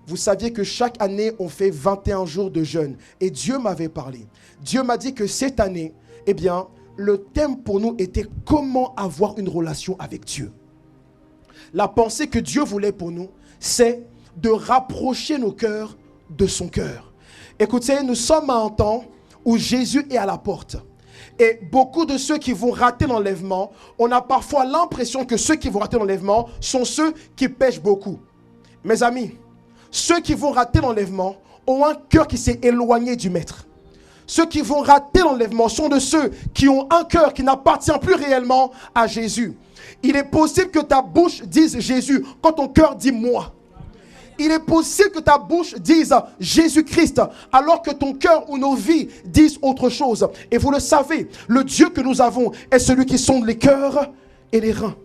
vous saviez que chaque année, on fait 21 jours de jeûne. Et Dieu m'avait parlé. Dieu m'a dit que cette année, eh bien, le thème pour nous était comment avoir une relation avec Dieu. La pensée que Dieu voulait pour nous, c'est de rapprocher nos cœurs de son cœur. Écoutez, nous sommes à un temps où Jésus est à la porte. Et beaucoup de ceux qui vont rater l'enlèvement, on a parfois l'impression que ceux qui vont rater l'enlèvement sont ceux qui pêchent beaucoup. Mes amis, ceux qui vont rater l'enlèvement ont un cœur qui s'est éloigné du maître. Ceux qui vont rater l'enlèvement sont de ceux qui ont un cœur qui n'appartient plus réellement à Jésus. Il est possible que ta bouche dise Jésus quand ton cœur dit moi. Il est possible que ta bouche dise Jésus-Christ alors que ton cœur ou nos vies disent autre chose. Et vous le savez, le Dieu que nous avons est celui qui sonde les cœurs et les reins.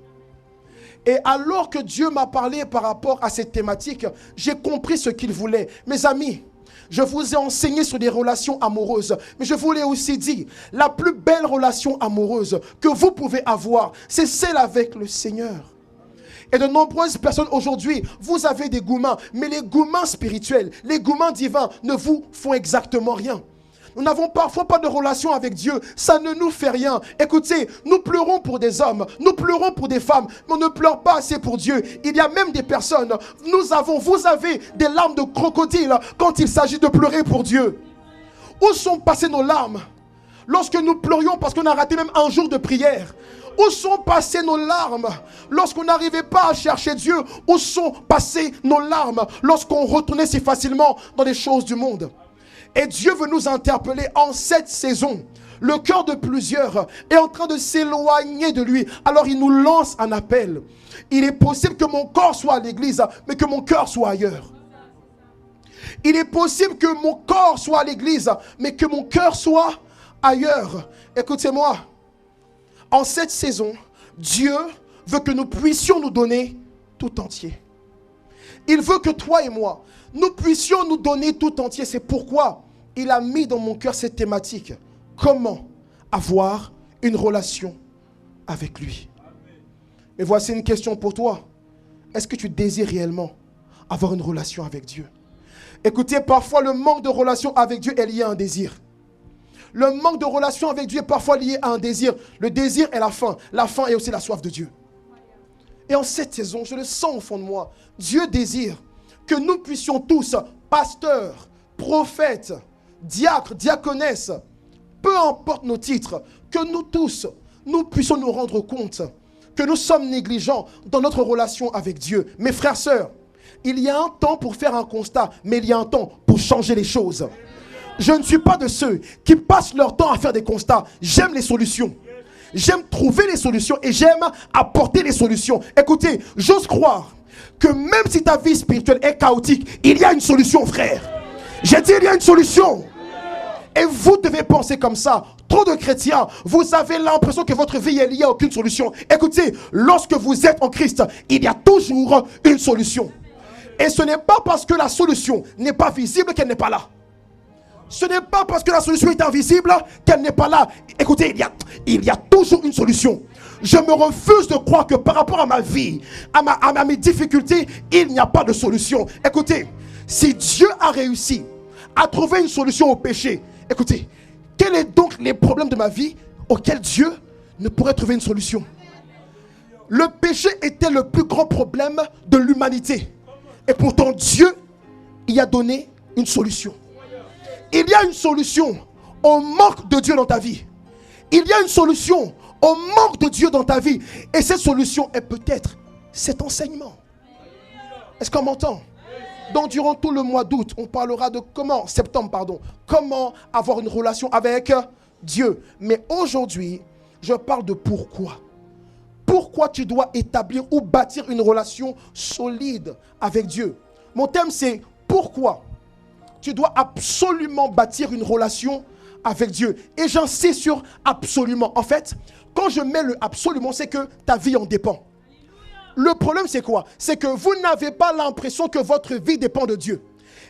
Et alors que Dieu m'a parlé par rapport à cette thématique, j'ai compris ce qu'il voulait. Mes amis, je vous ai enseigné sur des relations amoureuses, mais je vous l'ai aussi dit, la plus belle relation amoureuse que vous pouvez avoir, c'est celle avec le Seigneur. Et de nombreuses personnes aujourd'hui, vous avez des gourmands, mais les gourmands spirituels, les gourmands divins ne vous font exactement rien. Nous n'avons parfois pas de relation avec Dieu, ça ne nous fait rien. Écoutez, nous pleurons pour des hommes, nous pleurons pour des femmes, mais on ne pleure pas assez pour Dieu. Il y a même des personnes, vous avez des larmes de crocodile quand il s'agit de pleurer pour Dieu. Où sont passées nos larmes lorsque nous pleurions parce qu'on a raté même un jour de prière? Où sont passées nos larmes lorsqu'on n'arrivait pas à chercher Dieu? Où sont passées nos larmes lorsqu'on retournait si facilement dans les choses du monde? Et Dieu veut nous interpeller en cette saison. Le cœur de plusieurs est en train de s'éloigner de lui. Alors il nous lance un appel. Il est possible que mon corps soit à l'église, mais que mon cœur soit ailleurs. Il est possible que mon corps soit à l'église, mais que mon cœur soit ailleurs. Écoutez-moi. En cette saison, Dieu veut que nous puissions nous donner tout entier. Il veut que toi et moi, nous puissions nous donner tout entier. C'est pourquoi il a mis dans mon cœur cette thématique. Comment avoir une relation avec lui? Mais voici une question pour toi. Est-ce que tu désires réellement avoir une relation avec Dieu? Écoutez, parfois le manque de relation avec Dieu est lié à un désir. Le manque de relation avec Dieu est parfois lié à un désir. Le désir est la faim. La faim est aussi la soif de Dieu. Et en cette saison, je le sens au fond de moi. Dieu désire que nous puissions tous, pasteurs, prophètes, diacres, diaconesses, peu importe nos titres, que nous tous, nous puissions nous rendre compte que nous sommes négligents dans notre relation avec Dieu. Mes frères, sœurs, il y a un temps pour faire un constat, mais il y a un temps pour changer les choses. Je ne suis pas de ceux qui passent leur temps à faire des constats. J'aime les solutions. J'aime trouver les solutions et j'aime apporter les solutions. Écoutez, j'ose croire que même si ta vie spirituelle est chaotique, il y a une solution, frère. J'ai dit, il y a une solution. Et vous devez penser comme ça. Trop de chrétiens, vous avez l'impression que votre vie est liée à aucune solution. Écoutez, lorsque vous êtes en Christ, il y a toujours une solution. Et ce n'est pas parce que la solution n'est pas visible qu'elle n'est pas là. Ce n'est pas parce que la solution est invisible qu'elle n'est pas là. Écoutez, il y a toujours une solution. Je me refuse de croire que par rapport à ma vie, à mes difficultés, il n'y a pas de solution. Écoutez, si Dieu a réussi à trouver une solution au péché, écoutez, quels sont donc les problèmes de ma vie auxquels Dieu ne pourrait trouver une solution? Le péché était le plus grand problème de l'humanité. Et pourtant, Dieu y a donné une solution. Il y a une solution au manque de Dieu dans ta vie. Il y a une solution au manque de Dieu dans ta vie. Et cette solution est peut-être cet enseignement. Est-ce qu'on m'entend? Donc durant tout le mois d'août, on parlera de comment avoir une relation avec Dieu. Mais aujourd'hui, je parle de pourquoi. Pourquoi tu dois établir ou bâtir une relation solide avec Dieu. Mon thème c'est pourquoi tu dois absolument bâtir une relation avec Dieu. Et j'insiste sur absolument. En fait, quand je mets le absolument, c'est que ta vie en dépend. Le problème, c'est quoi? C'est que vous n'avez pas l'impression que votre vie dépend de Dieu.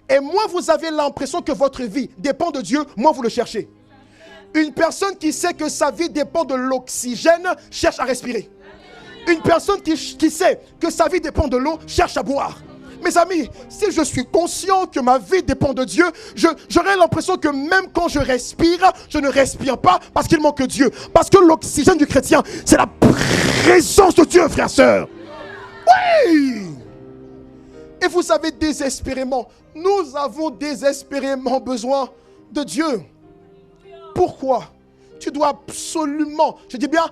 Et moins vous avez l'impression que votre vie dépend de Dieu, moins vous le cherchez. Une personne qui sait que sa vie dépend de l'oxygène cherche à respirer. Une personne qui sait que sa vie dépend de l'eau cherche à boire. Mes amis, si je suis conscient que ma vie dépend de Dieu, j'aurai l'impression que même quand je respire, je ne respire pas parce qu'il manque Dieu. Parce que l'oxygène du chrétien, c'est la présence de Dieu, frères, sœurs. Oui! Et vous savez, désespérément, nous avons désespérément besoin de Dieu. Pourquoi? Tu dois absolument, je dis bien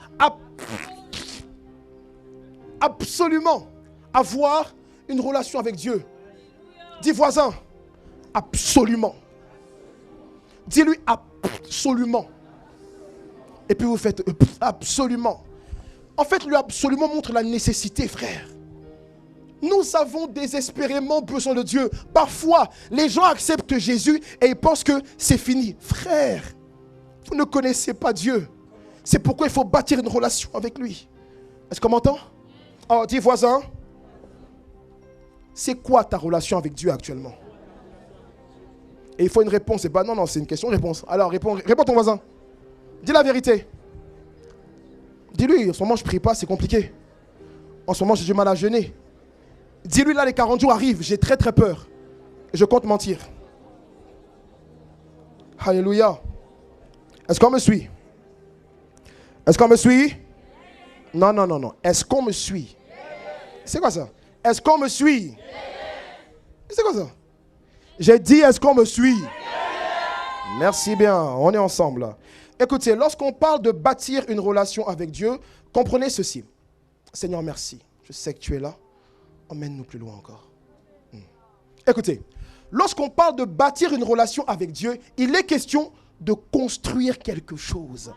absolument avoir une relation avec Dieu. Dis voisin, absolument. Dis-lui absolument. Et puis vous faites absolument. En fait, lui absolument montre la nécessité, frère. Nous avons désespérément besoin de Dieu. Parfois, les gens acceptent Jésus et ils pensent que c'est fini. Frère, vous ne connaissez pas Dieu. C'est pourquoi il faut bâtir une relation avec lui. Est-ce qu'on m'entend? Oh, dis voisin, c'est quoi ta relation avec Dieu actuellement? Et il faut une réponse. Et non, c'est une question-réponse. Alors, réponds ton voisin. Dis la vérité. Dis-lui, en ce moment, je ne prie pas, c'est compliqué. En ce moment, j'ai du mal à jeûner. Dis-lui, là, les 40 jours arrivent, j'ai très très peur. Et je compte mentir. Alléluia. Est-ce qu'on me suit? Est-ce qu'on me suit? Non. Est-ce qu'on me suit? C'est quoi ça? Est-ce qu'on me suit? C'est quoi ça? J'ai dit, est-ce qu'on me suit? Merci bien, on est ensemble là. Écoutez, lorsqu'on parle de bâtir une relation avec Dieu, comprenez ceci. Seigneur, merci. Je sais que tu es là. Emmène-nous plus loin encore. Écoutez, lorsqu'on parle de bâtir une relation avec Dieu, il est question de construire quelque chose.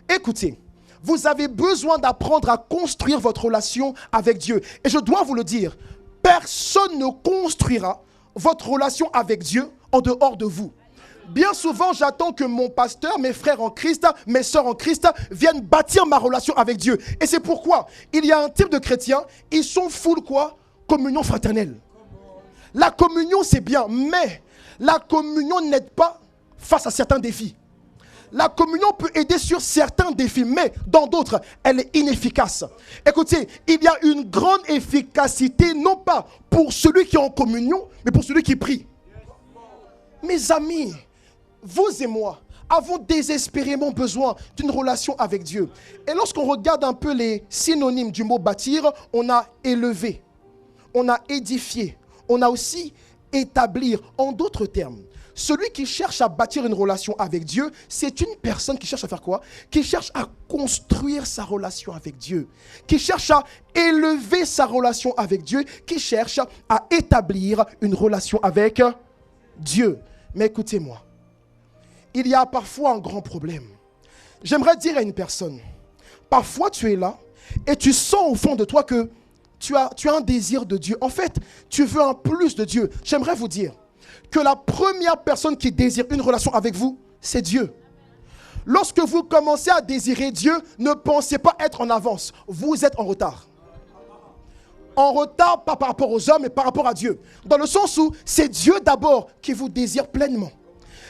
Écoutez, vous avez besoin d'apprendre à construire votre relation avec Dieu. Et je dois vous le dire, personne ne construira votre relation avec Dieu en dehors de vous. Bien souvent, j'attends que mon pasteur, mes frères en Christ, mes sœurs en Christ viennent bâtir ma relation avec Dieu. Et c'est pourquoi il y a un type de chrétiens, ils sont full quoi? Communion fraternelle. La communion, c'est bien, mais la communion n'aide pas face à certains défis. La communion peut aider sur certains défis, mais dans d'autres, elle est inefficace. Écoutez, il y a une grande efficacité, non pas pour celui qui est en communion, mais pour celui qui prie. Mes amis, vous et moi avons désespérément besoin d'une relation avec Dieu. Et lorsqu'on regarde un peu les synonymes du mot bâtir, on a élevé, on a édifié, on a aussi établir. En d'autres termes, celui qui cherche à bâtir une relation avec Dieu, c'est une personne qui cherche à faire quoi? Qui cherche à construire sa relation avec Dieu, qui cherche à élever sa relation avec Dieu, qui cherche à établir une relation avec Dieu. Mais écoutez-moi, il y a parfois un grand problème. J'aimerais dire à une personne, parfois tu es là et tu sens au fond de toi que tu as un désir de Dieu. En fait, tu veux un plus de Dieu. J'aimerais vous dire que la première personne qui désire une relation avec vous, c'est Dieu. Lorsque vous commencez à désirer Dieu, ne pensez pas être en avance. Vous êtes en retard. En retard, pas par rapport aux hommes, mais par rapport à Dieu. Dans le sens où c'est Dieu d'abord qui vous désire pleinement.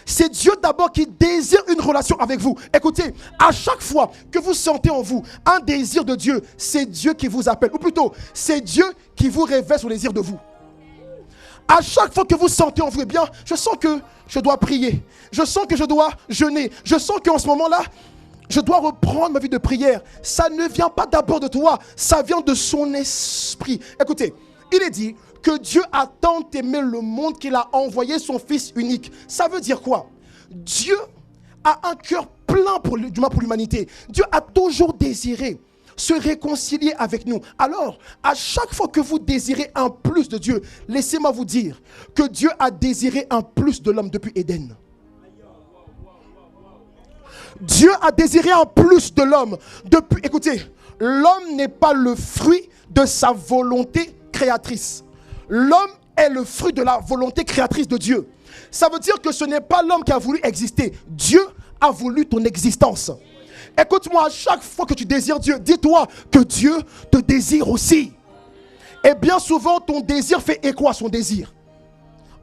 C'est Dieu d'abord qui désire une relation avec vous. Écoutez, à chaque fois que vous sentez en vous un désir de Dieu, c'est Dieu qui vous appelle. Ou plutôt, c'est Dieu qui vous révèle son désir de vous. À chaque fois que vous sentez en vous, eh bien, je sens que je dois prier. Je sens que je dois jeûner. Je sens qu'en ce moment-là, je dois reprendre ma vie de prière. Ça ne vient pas d'abord de toi, ça vient de son esprit. Écoutez, il est dit que Dieu a tant aimé le monde qu'il a envoyé son Fils unique. Ça veut dire quoi? Dieu a un cœur plein pour l'humanité. Dieu a toujours désiré se réconcilier avec nous. Alors, à chaque fois que vous désirez un plus de Dieu, laissez-moi vous dire que Dieu a désiré un plus de l'homme depuis Éden. Dieu a désiré un plus de l'homme depuis... Écoutez, l'homme n'est pas le fruit de sa volonté créatrice. L'homme est le fruit de la volonté créatrice de Dieu. Ça veut dire que ce n'est pas l'homme qui a voulu exister. Dieu a voulu ton existence. Écoute-moi, à chaque fois que tu désires Dieu, dis-toi que Dieu te désire aussi. Et bien souvent, ton désir fait écho à son désir.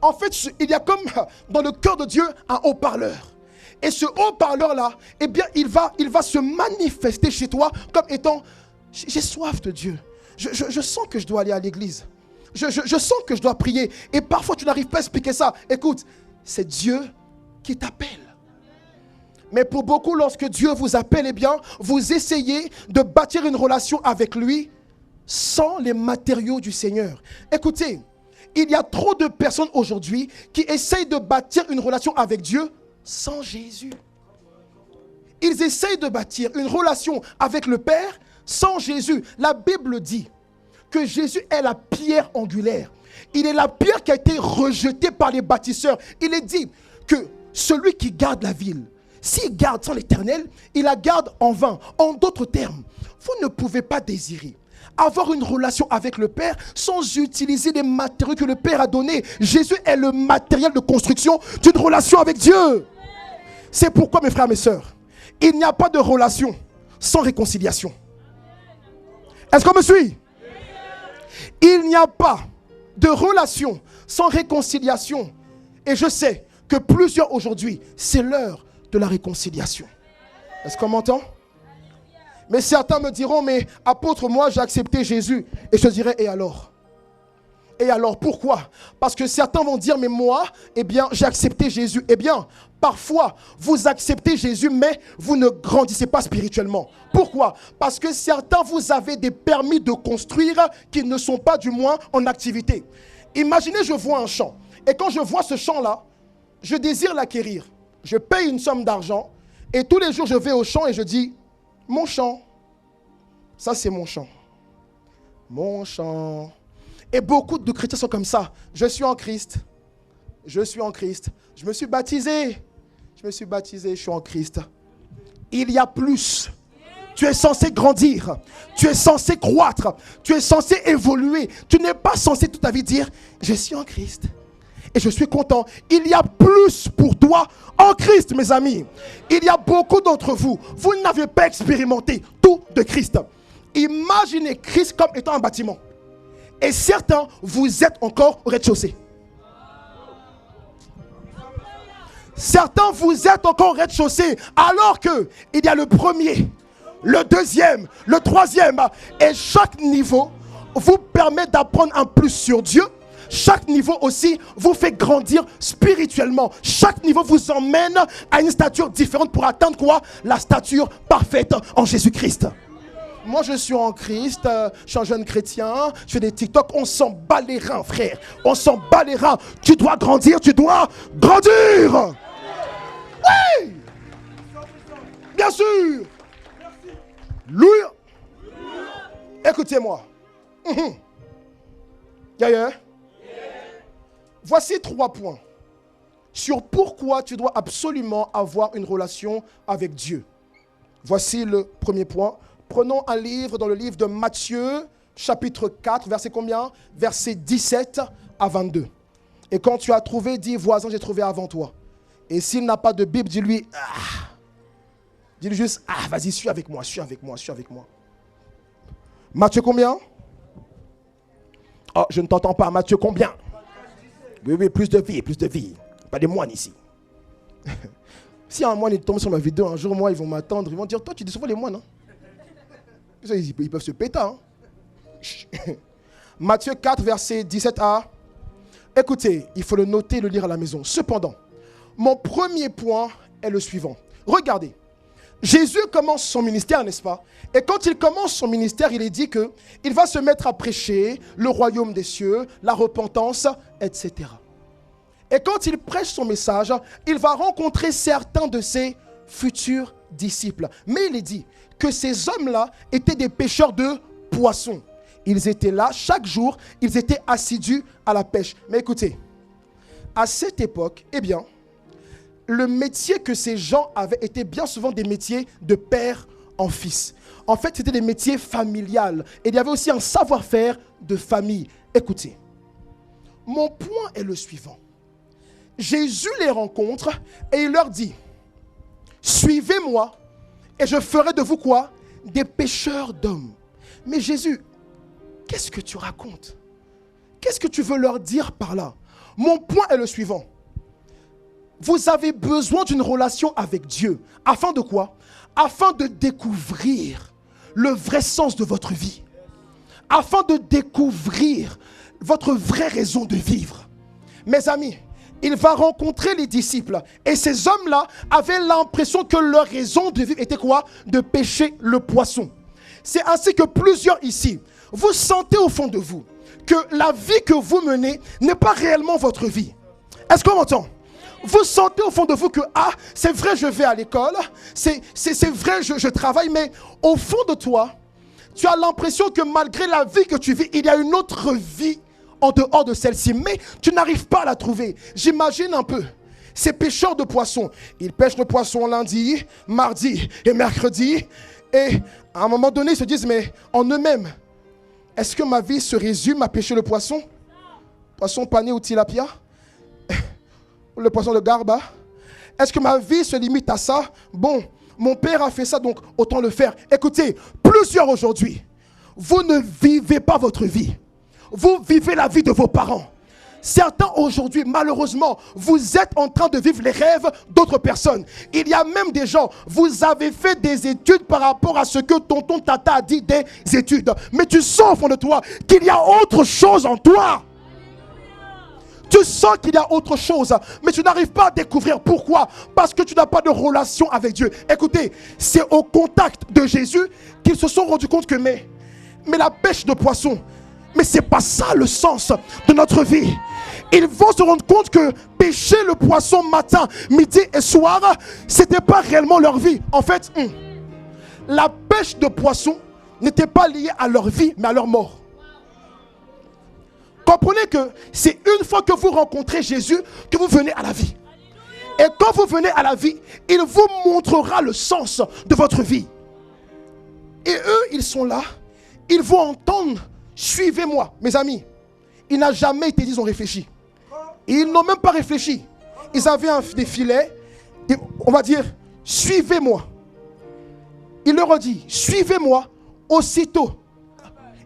En fait, il y a comme dans le cœur de Dieu un haut-parleur. Et ce haut-parleur-là, eh bien, il va se manifester chez toi comme étant, j'ai soif de Dieu. Je sens que je dois aller à l'église. je sens que je dois prier. Et parfois, tu n'arrives pas à expliquer ça. Écoute, c'est Dieu qui t'appelle. Mais pour beaucoup, lorsque Dieu vous appelle, eh bien, vous essayez de bâtir une relation avec lui sans les matériaux du Seigneur. Écoutez, il y a trop de personnes aujourd'hui qui essayent de bâtir une relation avec Dieu sans Jésus. Ils essayent de bâtir une relation avec le Père sans Jésus. La Bible dit que Jésus est la pierre angulaire. Il est la pierre qui a été rejetée par les bâtisseurs. Il est dit que celui qui garde la ville, s'il garde sans l'Éternel, il la garde en vain. En d'autres termes, vous ne pouvez pas désirer avoir une relation avec le Père sans utiliser les matériaux que le Père a donnés. Jésus est le matériel de construction d'une relation avec Dieu. C'est pourquoi, mes frères, mes sœurs, il n'y a pas de relation sans réconciliation. Est-ce qu'on me suit? Il n'y a pas de relation sans réconciliation. Et je sais que plusieurs aujourd'hui, c'est l'heure de la réconciliation. Est-ce qu'on m'entend? Mais certains me diront, mais apôtre, moi j'ai accepté Jésus. Et je dirais, et alors? Et alors, pourquoi? Parce que certains vont dire, mais moi, eh bien, j'ai accepté Jésus. Eh bien, parfois, vous acceptez Jésus, mais vous ne grandissez pas spirituellement. Pourquoi? Parce que certains, vous avez des permis de construire qui ne sont pas du moins en activité. Imaginez, je vois un champ. Et quand je vois ce champ-là, je désire l'acquérir. Je paye une somme d'argent. Et tous les jours, je vais au champ et je dis, mon champ, ça c'est mon champ. Mon champ. Et beaucoup de chrétiens sont comme ça. Je suis en Christ. Je suis en Christ. Je me suis baptisé. Je suis en Christ. Il y a plus. Tu es censé grandir. Tu es censé croître. Tu es censé évoluer. Tu n'es pas censé toute ta vie dire, je suis en Christ. Et je suis content. Il y a plus pour toi en Christ, mes amis. Il y a beaucoup d'entre vous. Vous n'avez pas expérimenté tout de Christ. Imaginez Christ comme étant un bâtiment. Et certains, vous êtes encore au rez-de-chaussée. Certains, vous êtes encore au rez-de-chaussée. Alors que il y a le premier, le deuxième, le troisième. Et chaque niveau vous permet d'apprendre un plus sur Dieu. Chaque niveau aussi vous fait grandir spirituellement. Chaque niveau vous emmène à une stature différente pour atteindre quoi? La stature parfaite en Jésus-Christ. Moi je suis en Christ, je suis un jeune chrétien, je fais des TikTok, on s'en bat les reins, frère. On s'en bat les reins. Tu dois grandir, tu dois grandir. Oui. Bien sûr. Louia. Écoutez-moi. Yeah. Voici 3 points sur pourquoi tu dois absolument avoir une relation avec Dieu. Voici le premier point. Prenons un livre dans le livre de Matthieu, chapitre 4, verset combien? Verset 17 à 22. Et quand tu as trouvé, dis, voisin, j'ai trouvé avant toi. Et s'il n'a pas de Bible, dis-lui, dis-lui juste, vas-y, suis avec moi. Matthieu combien? Oh, je ne t'entends pas. Matthieu combien? Oui, plus de vie. Pas des moines ici. Si un moine est tombé sur ma vidéo, un jour, moi, ils vont m'attendre. Ils vont dire, toi, tu dis souvent les moines. Hein? Ils peuvent se péter. Hein? Matthieu 4, verset 17 à... Écoutez, il faut le noter, le lire à la maison. Cependant, mon premier point est le suivant. Regardez. Jésus commence son ministère, n'est-ce pas? Et quand il commence son ministère, il est dit qu'il va se mettre à prêcher le royaume des cieux, la repentance, etc. Et quand il prêche son message, il va rencontrer certains de ses futurs disciples. Mais il est dit que ces hommes-là étaient des pêcheurs de poissons. Ils étaient là chaque jour, ils étaient assidus à la pêche. Mais écoutez, à cette époque, eh bien, le métier que ces gens avaient était bien souvent des métiers de père en fils. En fait, c'était des métiers familiales. Et il y avait aussi un savoir-faire de famille. Écoutez, mon point est le suivant. Jésus les rencontre et il leur dit, suivez-moi et je ferai de vous quoi? Des pêcheurs d'hommes. Mais Jésus, qu'est-ce que tu racontes? Qu'est-ce que tu veux leur dire par là? Mon point est le suivant. Vous avez besoin d'une relation avec Dieu. Afin de quoi? Afin de découvrir le vrai sens de votre vie. afin de découvrir votre vraie raison de vivre. Mes amis, il va rencontrer les disciples. Et ces hommes-là avaient l'impression que leur raison de vivre était quoi? De pêcher le poisson. C'est ainsi que plusieurs ici, vous sentez au fond de vous que la vie que vous menez n'est pas réellement votre vie. Est-ce qu'on m'entend? Vous sentez au fond de vous que, c'est vrai, je vais à l'école, c'est vrai, je travaille, mais au fond de toi, tu as l'impression que malgré la vie que tu vis, il y a une autre vie en dehors de celle-ci, mais tu n'arrives pas à la trouver. J'imagine un peu ces pêcheurs de poissons. Ils pêchent le poisson lundi, mardi et mercredi, et à un moment donné, ils se disent, mais en eux-mêmes, est-ce que ma vie se résume à pêcher le poisson? Poisson pané ou tilapia? Le poisson de garba? Est-ce que ma vie se limite à ça? Bon, mon père a fait ça, donc autant le faire. Écoutez, plusieurs aujourd'hui, vous ne vivez pas votre vie. Vous vivez la vie de vos parents. Certains aujourd'hui, malheureusement, vous êtes en train de vivre les rêves d'autres personnes. Il y a même des gens, vous avez fait des études par rapport à ce que tonton tata a dit des études. Mais tu sens au fond de toi qu'il y a autre chose en toi. Tu sens qu'il y a autre chose, mais tu n'arrives pas à découvrir. Pourquoi? Parce que tu n'as pas de relation avec Dieu. Écoutez, c'est au contact de Jésus qu'ils se sont rendus compte que mais la pêche de poissons, mais c'est pas ça le sens de notre vie. Ils vont se rendre compte que pêcher le poisson matin, midi et soir, c'était pas réellement leur vie. En fait, la pêche de poisson n'était pas liée à leur vie, mais à leur mort. Comprenez que c'est une fois que vous rencontrez Jésus que vous venez à la vie. Et quand vous venez à la vie, il vous montrera le sens de votre vie. Et eux, ils sont là, ils vont entendre, suivez-moi. Mes amis, il n'a jamais été dit, ils ont réfléchi. Ils n'ont même pas réfléchi. Ils avaient des filets, on va dire, suivez-moi. Il leur a dit, suivez-moi. Aussitôt,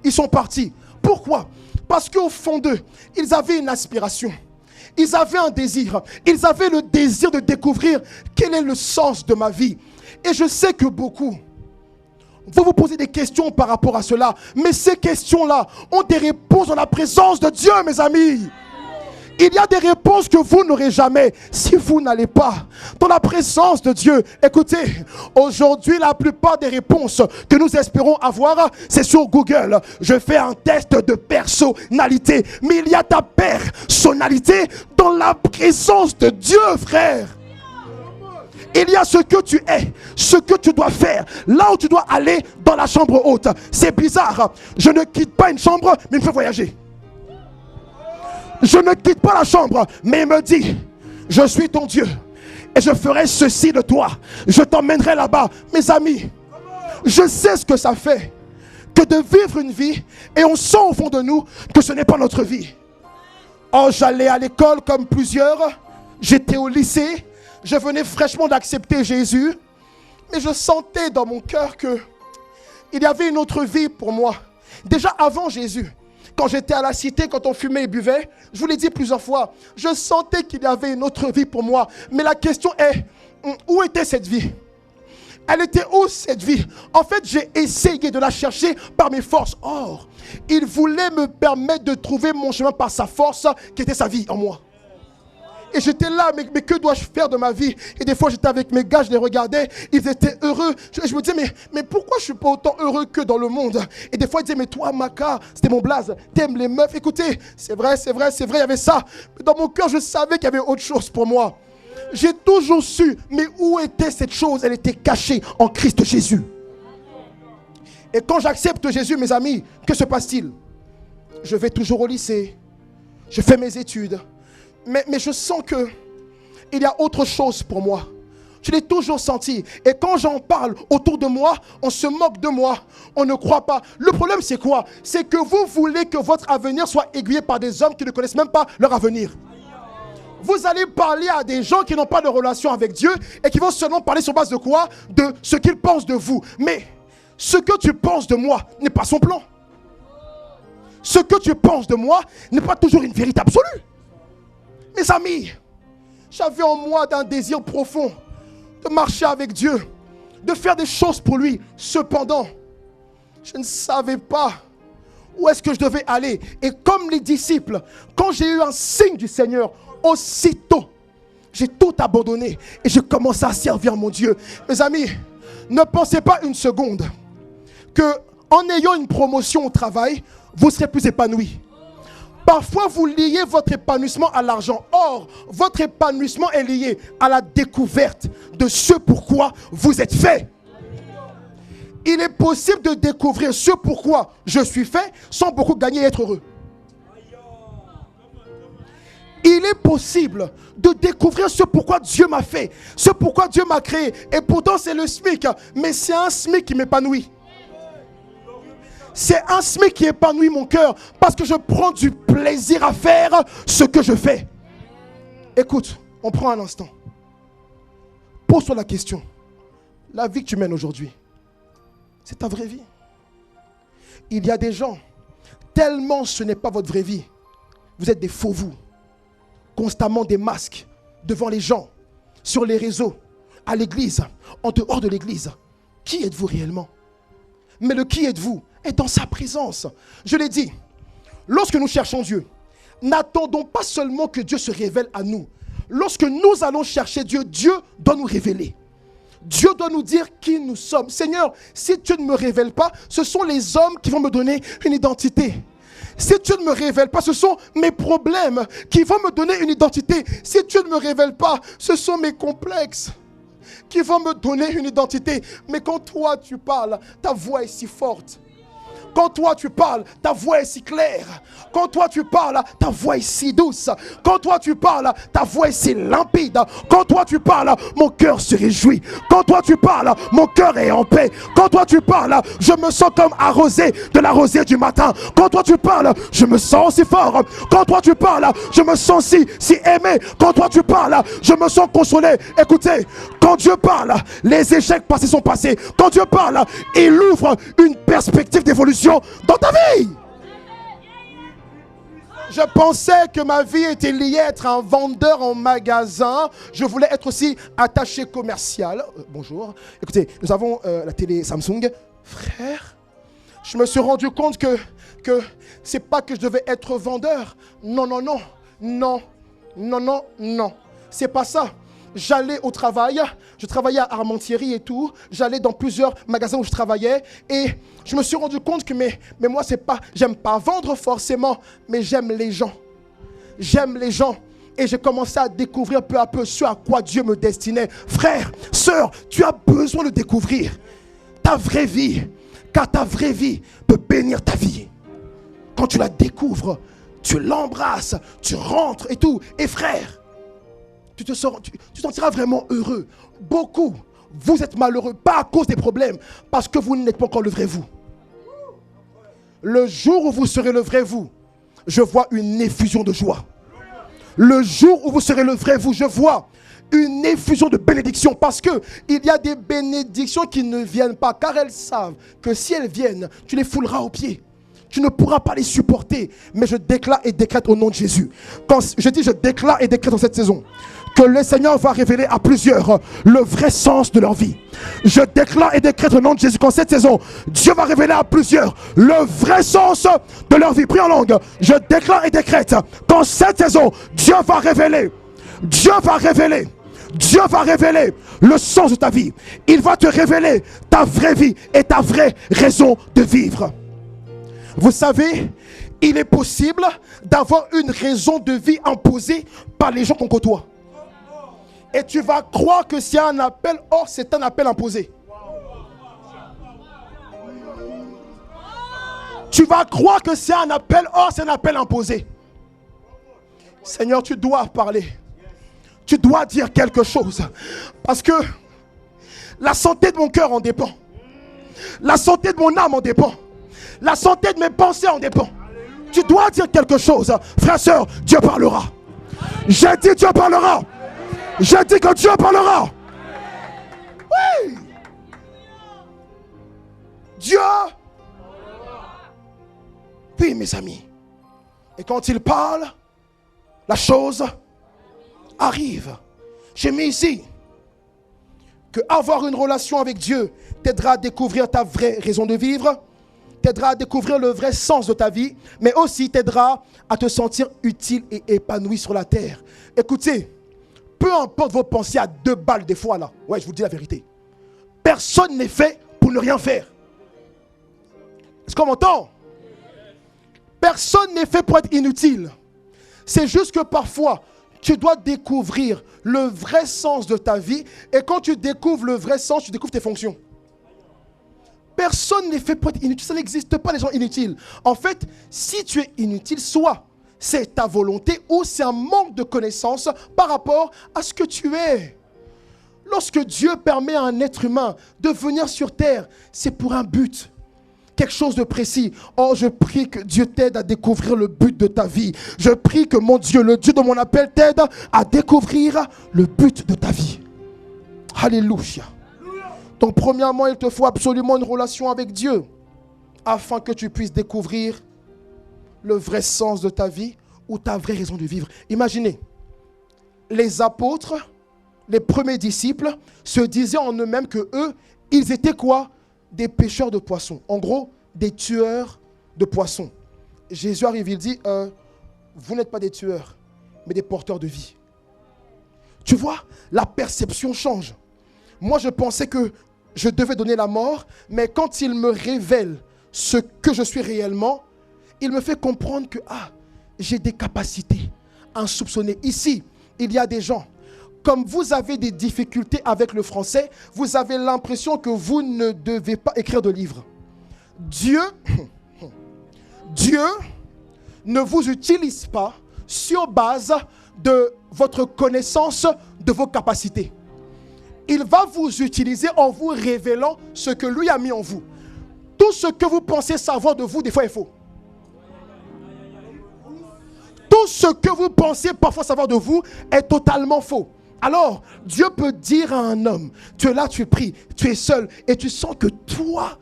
ils sont partis. Pourquoi? Parce qu'au fond d'eux, ils avaient une aspiration. Ils avaient un désir. Ils avaient le désir de découvrir quel est le sens de ma vie. Et je sais que beaucoup vont vous poser des questions par rapport à cela. Mais ces questions-là ont des réponses dans la présence de Dieu, mes amis. Il y a des réponses que vous n'aurez jamais si vous n'allez pas dans la présence de Dieu. Écoutez, aujourd'hui, la plupart des réponses que nous espérons avoir, c'est sur Google. Je fais un test de personnalité. Mais il y a ta personnalité dans la présence de Dieu, frère. Il y a ce que tu es, ce que tu dois faire, là où tu dois aller dans la chambre haute. C'est bizarre. Je ne quitte pas une chambre, mais il me fait voyager. Je ne quitte pas la chambre, mais il me dit, je suis ton Dieu et je ferai ceci de toi. Je t'emmènerai là-bas. Mes amis, je sais ce que ça fait que de vivre une vie et on sent au fond de nous que ce n'est pas notre vie. Oh, j'allais à l'école comme plusieurs, j'étais au lycée, je venais fraîchement d'accepter Jésus, mais je sentais dans mon cœur que il y avait une autre vie pour moi. Déjà avant Jésus, quand j'étais à la cité, quand on fumait et buvait, je vous l'ai dit plusieurs fois, je sentais qu'il y avait une autre vie pour moi. Mais la question est, où était cette vie? Elle était où cette vie? En fait, j'ai essayé de la chercher par mes forces. Or, il voulait me permettre de trouver mon chemin par sa force, qui était sa vie en moi. Et j'étais là, mais que dois-je faire de ma vie? Et des fois, j'étais avec mes gars, je les regardais, ils étaient heureux. Je me disais, mais pourquoi je ne suis pas autant heureux que dans le monde? Et des fois, ils disaient, mais toi, Maka, c'était mon blaze, t'aimes les meufs. Écoutez, c'est vrai, il y avait ça. Mais dans mon cœur, je savais qu'il y avait autre chose pour moi. J'ai toujours su, mais où était cette chose? Elle était cachée en Christ Jésus. Et quand j'accepte Jésus, mes amis, que se passe-t-il? Je vais toujours au lycée, je fais mes études. Mais je sens qu'il y a autre chose pour moi. Je l'ai toujours senti. Et quand j'en parle autour de moi, on se moque de moi. On ne croit pas. Le problème, c'est quoi? C'est que vous voulez que votre avenir soit aiguillé par des hommes qui ne connaissent même pas leur avenir. Vous allez parler à des gens qui n'ont pas de relation avec Dieu et qui vont seulement parler sur base de quoi? De ce qu'ils pensent de vous. Mais ce que tu penses de moi n'est pas son plan. Ce que tu penses de moi n'est pas toujours une vérité absolue. Mes amis, j'avais en moi un désir profond de marcher avec Dieu, de faire des choses pour lui. Cependant, je ne savais pas où est-ce que je devais aller. Et comme les disciples, quand j'ai eu un signe du Seigneur, aussitôt, j'ai tout abandonné et je commençais à servir mon Dieu. Mes amis, ne pensez pas une seconde que en ayant une promotion au travail, vous serez plus épanoui. Parfois, vous liez votre épanouissement à l'argent. Or, votre épanouissement est lié à la découverte de ce pourquoi vous êtes fait. Il est possible de découvrir ce pourquoi je suis fait sans beaucoup gagner et être heureux. Il est possible de découvrir ce pourquoi Dieu m'a fait, ce pourquoi Dieu m'a créé. Et pourtant, c'est le SMIC, mais c'est un SMIC qui m'épanouit. C'est un SMIC qui épanouit mon cœur parce que je prends du plaisir à faire ce que je fais. Écoute, on prend un instant. Pose-toi la question. La vie que tu mènes aujourd'hui, c'est ta vraie vie. Il y a des gens, tellement ce n'est pas votre vraie vie, vous êtes des faux vous. Constamment des masques devant les gens, sur les réseaux, à l'église, en dehors de l'église. Qui êtes-vous réellement? Mais le qui êtes-vous est dans sa présence. Je l'ai dit, lorsque nous cherchons Dieu, n'attendons pas seulement que Dieu se révèle à nous. Lorsque nous allons chercher Dieu, Dieu doit nous révéler. Dieu doit nous dire qui nous sommes. Seigneur, si tu ne me révèles pas, ce sont les hommes qui vont me donner une identité. Si tu ne me révèles pas, ce sont mes problèmes qui vont me donner une identité. Si tu ne me révèles pas, ce sont mes complexes qui vont me donner une identité. Mais quand toi tu parles, ta voix est si forte. Quand toi tu parles, ta voix est si claire. Quand toi tu parles, ta voix est si douce. Quand toi tu parles, ta voix est si limpide. Quand toi tu parles, mon cœur se réjouit. Quand toi tu parles, mon cœur est en paix. Quand toi tu parles, je me sens comme arrosé de la rosée du matin. Quand toi tu parles, je me sens si fort. Quand toi tu parles, je me sens si aimé. Quand toi tu parles, je me sens consolé. Écoutez, quand Dieu parle, les échecs passés sont passés. Quand Dieu parle, il ouvre une perspective d'évolution dans ta vie. Je pensais que ma vie était liée à être un vendeur en magasin. Je voulais être aussi attaché commercial. Bonjour. Écoutez, nous avons la télé Samsung. Frère, je me suis rendu compte que c'est pas que je devais être vendeur. Non. C'est pas ça. J'allais au travail, je travaillais à Armentières et tout, j'allais dans plusieurs magasins où je travaillais et je me suis rendu compte que mais moi c'est pas, j'aime pas vendre forcément, mais j'aime les gens. J'aime les gens et j'ai commencé à découvrir peu à peu ce à quoi Dieu me destinait. Frère, sœur, tu as besoin de découvrir ta vraie vie, car ta vraie vie peut bénir ta vie. Quand tu la découvres, tu l'embrasses, tu rentres et tout. Et frère, tu te sentiras vraiment heureux. Beaucoup, vous êtes malheureux, pas à cause des problèmes, parce que vous n'êtes pas encore le vrai vous. Le jour où vous serez le vrai vous, je vois une effusion de joie. Le jour où vous serez le vrai vous, je vois une effusion de bénédiction, parce que il y a des bénédictions qui ne viennent pas, car elles savent que si elles viennent, tu les fouleras aux pieds. Tu ne pourras pas les supporter. Mais je déclare et décrète au nom de Jésus. Quand je dis je déclare et décrète dans cette saison que le Seigneur va révéler à plusieurs le vrai sens de leur vie. Je déclare et décrète au nom de Jésus qu'en cette saison, Dieu va révéler à plusieurs le vrai sens de leur vie. Prie en langue. Je déclare et décrète qu'en cette saison, Dieu va révéler le sens de ta vie. Il va te révéler ta vraie vie et ta vraie raison de vivre. Vous savez, il est possible d'avoir une raison de vie imposée par les gens qu'on côtoie. Et tu vas croire que c'est un appel, or c'est un appel imposé. Tu vas croire que c'est un appel, or c'est un appel imposé. Seigneur, tu dois parler. Tu dois dire quelque chose. Parce que la santé de mon cœur en dépend. La santé de mon âme en dépend. La santé de mes pensées en dépend. Tu dois dire quelque chose. Frère, sœur, Dieu parlera. J'ai dit Dieu parlera. J'ai dit que Dieu parlera. Oui. Dieu. Oui, mes amis. Et quand il parle, la chose arrive. J'ai mis ici que avoir une relation avec Dieu t'aidera à découvrir ta vraie raison de vivre. t'aidera à découvrir le vrai sens de ta vie, mais aussi t'aidera à te sentir utile et épanoui sur la terre. Écoutez, peu importe vos pensées à 2 balles des fois là, ouais, je vous dis la vérité. Personne n'est fait pour ne rien faire. Est-ce qu'on m'entend? Personne n'est fait pour être inutile. C'est juste que parfois, tu dois découvrir le vrai sens de ta vie. Et quand tu découvres le vrai sens, tu découvres tes fonctions. Personne n'est fait pour être inutile. Ça n'existe pas, les gens inutiles. En fait, si tu es inutile, soit c'est ta volonté ou c'est un manque de connaissance par rapport à ce que tu es. Lorsque Dieu permet à un être humain de venir sur terre, c'est pour un but. Quelque chose de précis. Oh, je prie que Dieu t'aide à découvrir le but de ta vie. Je prie que mon Dieu, le Dieu de mon appel, t'aide à découvrir le but de ta vie. Alléluia. Donc premièrement, il te faut absolument une relation avec Dieu afin que tu puisses découvrir le vrai sens de ta vie ou ta vraie raison de vivre. Imaginez, les apôtres, les premiers disciples se disaient en eux-mêmes que eux, ils étaient quoi? Des pêcheurs de poissons. En gros, des tueurs de poissons. Jésus arrive, il dit, vous n'êtes pas des tueurs, mais des porteurs de vie. Tu vois, la perception change. Moi, je pensais que je devais donner la mort, mais quand il me révèle ce que je suis réellement, il me fait comprendre que j'ai des capacités insoupçonnées. Ici, il y a des gens, comme vous avez des difficultés avec le français, vous avez l'impression que vous ne devez pas écrire de livre. Dieu ne vous utilise pas sur base de votre connaissance de vos capacités. Il va vous utiliser en vous révélant ce que lui a mis en vous. Tout ce que vous pensez savoir de vous, des fois, est faux. Tout ce que vous pensez parfois savoir de vous est totalement faux. Alors, Dieu peut dire à un homme, tu es là, tu es pris, tu es seul, et tu sens que toi,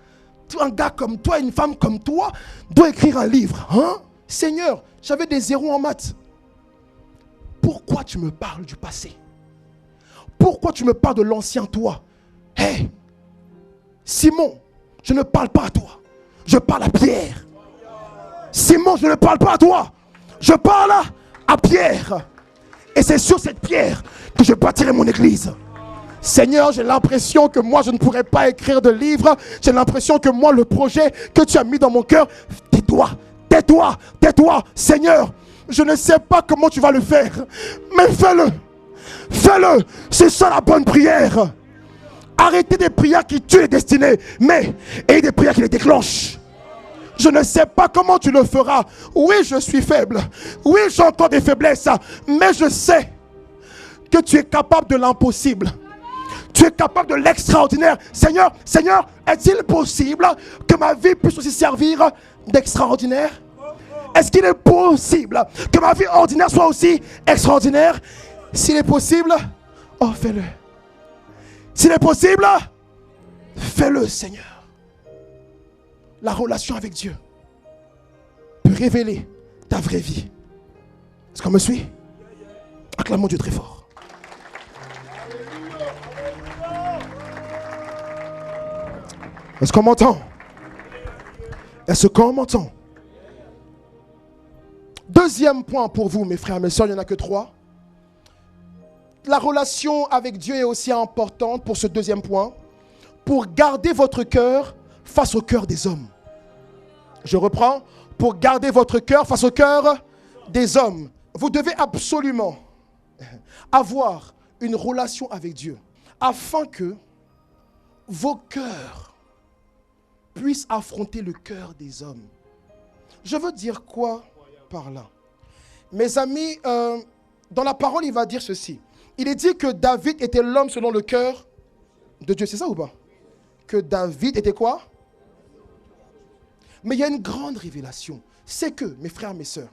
un gars comme toi, une femme comme toi, doit écrire un livre. Hein? Seigneur, j'avais des 0 en maths. Pourquoi tu me parles du passé? Pourquoi tu me parles de l'ancien toi? Hé, Simon, je ne parle pas à toi. Je parle à Pierre. Simon, je ne parle pas à toi. Je parle à Pierre. Et c'est sur cette pierre que je bâtirai mon église. Seigneur, j'ai l'impression que moi, je ne pourrais pas écrire de livre. J'ai l'impression que moi, le projet que tu as mis dans mon cœur, tais-toi, tais-toi, tais-toi. Seigneur, je ne sais pas comment tu vas le faire, mais fais-le. Fais-le. C'est ça la bonne prière. Arrêtez des prières qui tuent les destinées, mais ayez des prières qui les déclenchent. Je ne sais pas comment tu le feras. Oui, je suis faible. Oui, j'ai encore des faiblesses. Mais je sais que tu es capable de l'impossible. Tu es capable de l'extraordinaire. Seigneur, est-il possible que ma vie puisse aussi servir d'extraordinaire? Est-ce qu'il est possible que ma vie ordinaire soit aussi extraordinaire? S'il est possible, oh, fais-le. S'il est possible, fais-le, Seigneur. La relation avec Dieu peut révéler ta vraie vie. Est-ce qu'on me suit? Acclamons Dieu très fort. Est-ce qu'on m'entend? Est-ce qu'on m'entend? Deuxième point pour vous, mes frères et mes sœurs, il n'y en a que 3. La relation avec Dieu est aussi importante pour ce deuxième point, pour garder votre cœur face au cœur des hommes. Je reprends. Pour garder votre cœur face au cœur des hommes. Vous devez absolument avoir une relation avec Dieu afin que vos cœurs puissent affronter le cœur des hommes. Je veux dire quoi par là? Mes amis, dans la parole, il va dire ceci. Il est dit que David était l'homme selon le cœur de Dieu. C'est ça ou pas? Que David était quoi? Mais il y a une grande révélation. C'est que, mes frères, mes sœurs,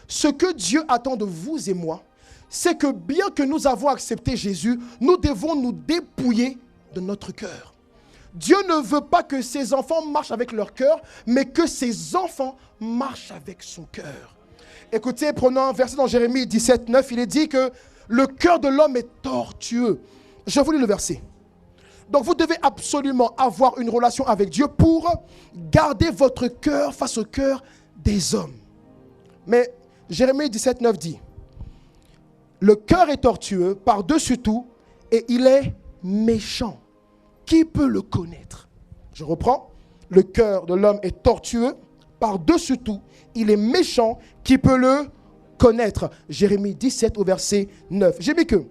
ce que Dieu attend de vous et moi, c'est que bien que nous avons accepté Jésus, nous devons nous dépouiller de notre cœur. Dieu ne veut pas que ses enfants marchent avec leur cœur, mais que ses enfants marchent avec son cœur. Écoutez, prenons un verset dans Jérémie 17, 9, il est dit que le cœur de l'homme est tortueux. Je vous lis le verset. Donc vous devez absolument avoir une relation avec Dieu pour garder votre cœur face au cœur des hommes. Mais Jérémie 17,9 dit, le cœur est tortueux par-dessus tout et il est méchant. Qui peut le connaître? Je reprends. Le cœur de l'homme est tortueux par-dessus tout. Il est méchant. Qui peut le connaître? Jérémie 17 au verset 9. J'ai mis que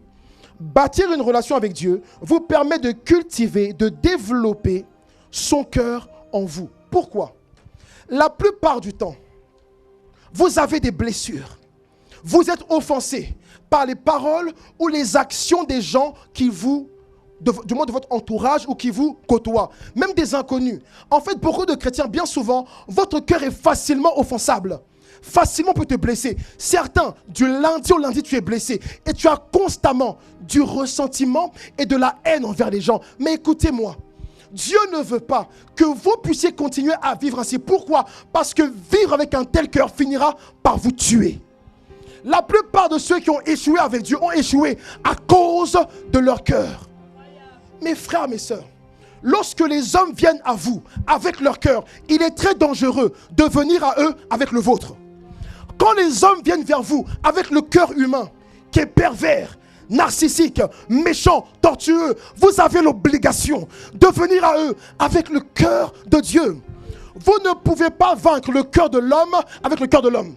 bâtir une relation avec Dieu vous permet de cultiver, de développer son cœur en vous. Pourquoi? La plupart du temps, vous avez des blessures. Vous êtes offensé par les paroles ou les actions des gens qui vous, du moins de votre entourage ou qui vous côtoient, même des inconnus. En fait, beaucoup de chrétiens, bien souvent, votre cœur est facilement offensable. Facilement peut te blesser. Certains, du lundi au lundi, tu es blessé. Et tu as constamment du ressentiment et de la haine envers les gens. Mais écoutez-moi, Dieu ne veut pas que vous puissiez continuer à vivre ainsi. Pourquoi? Parce que vivre avec un tel cœur finira par vous tuer. La plupart de ceux qui ont échoué avec Dieu ont échoué à cause de leur cœur. Mes frères, mes sœurs, lorsque les hommes viennent à vous avec leur cœur, il est très dangereux de venir à eux avec le vôtre. Quand les hommes viennent vers vous avec le cœur humain qui est pervers, narcissique, méchant, tortueux, vous avez l'obligation de venir à eux avec le cœur de Dieu. Vous ne pouvez pas vaincre le cœur de l'homme avec le cœur de l'homme.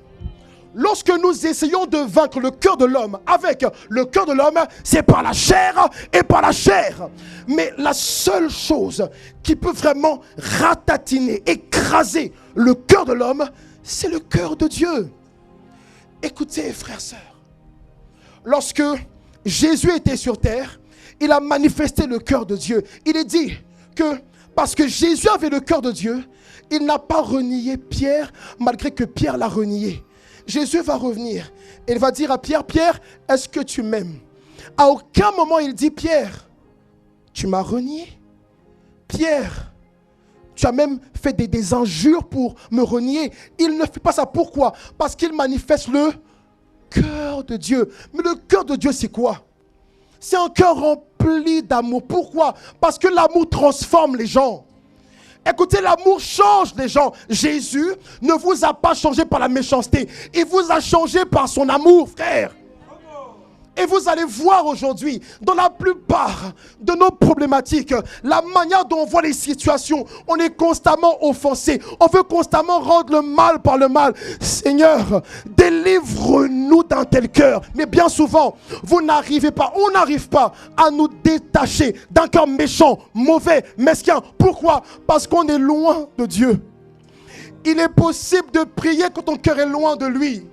Lorsque nous essayons de vaincre le cœur de l'homme avec le cœur de l'homme, c'est par la chair et par la chair. Mais la seule chose qui peut vraiment ratatiner, écraser le cœur de l'homme, c'est le cœur de Dieu. Écoutez, frères, sœurs, lorsque Jésus était sur terre, il a manifesté le cœur de Dieu. Il est dit que parce que Jésus avait le cœur de Dieu, il n'a pas renié Pierre malgré que Pierre l'a renié. Jésus va revenir et il va dire à Pierre, Pierre, est-ce que tu m'aimes? À aucun moment il dit, Pierre, tu m'as renié? Pierre, tu as même fait des injures pour me renier. Il ne fait pas ça. Pourquoi? Parce qu'il manifeste le cœur de Dieu. Mais le cœur de Dieu, c'est quoi? C'est un cœur rempli d'amour. Pourquoi? Parce que l'amour transforme les gens. Écoutez, l'amour change les gens. Jésus ne vous a pas changé par la méchanceté. Il vous a changé par son amour, frère. Et vous allez voir aujourd'hui, dans la plupart de nos problématiques, la manière dont on voit les situations, on est constamment offensé. On veut constamment rendre le mal par le mal. Seigneur, délivre-nous d'un tel cœur. Mais bien souvent, on n'arrive pas à nous détacher d'un cœur méchant, mauvais, mesquin. Pourquoi? Parce qu'on est loin de Dieu. Il est possible de prier quand ton cœur est loin de lui.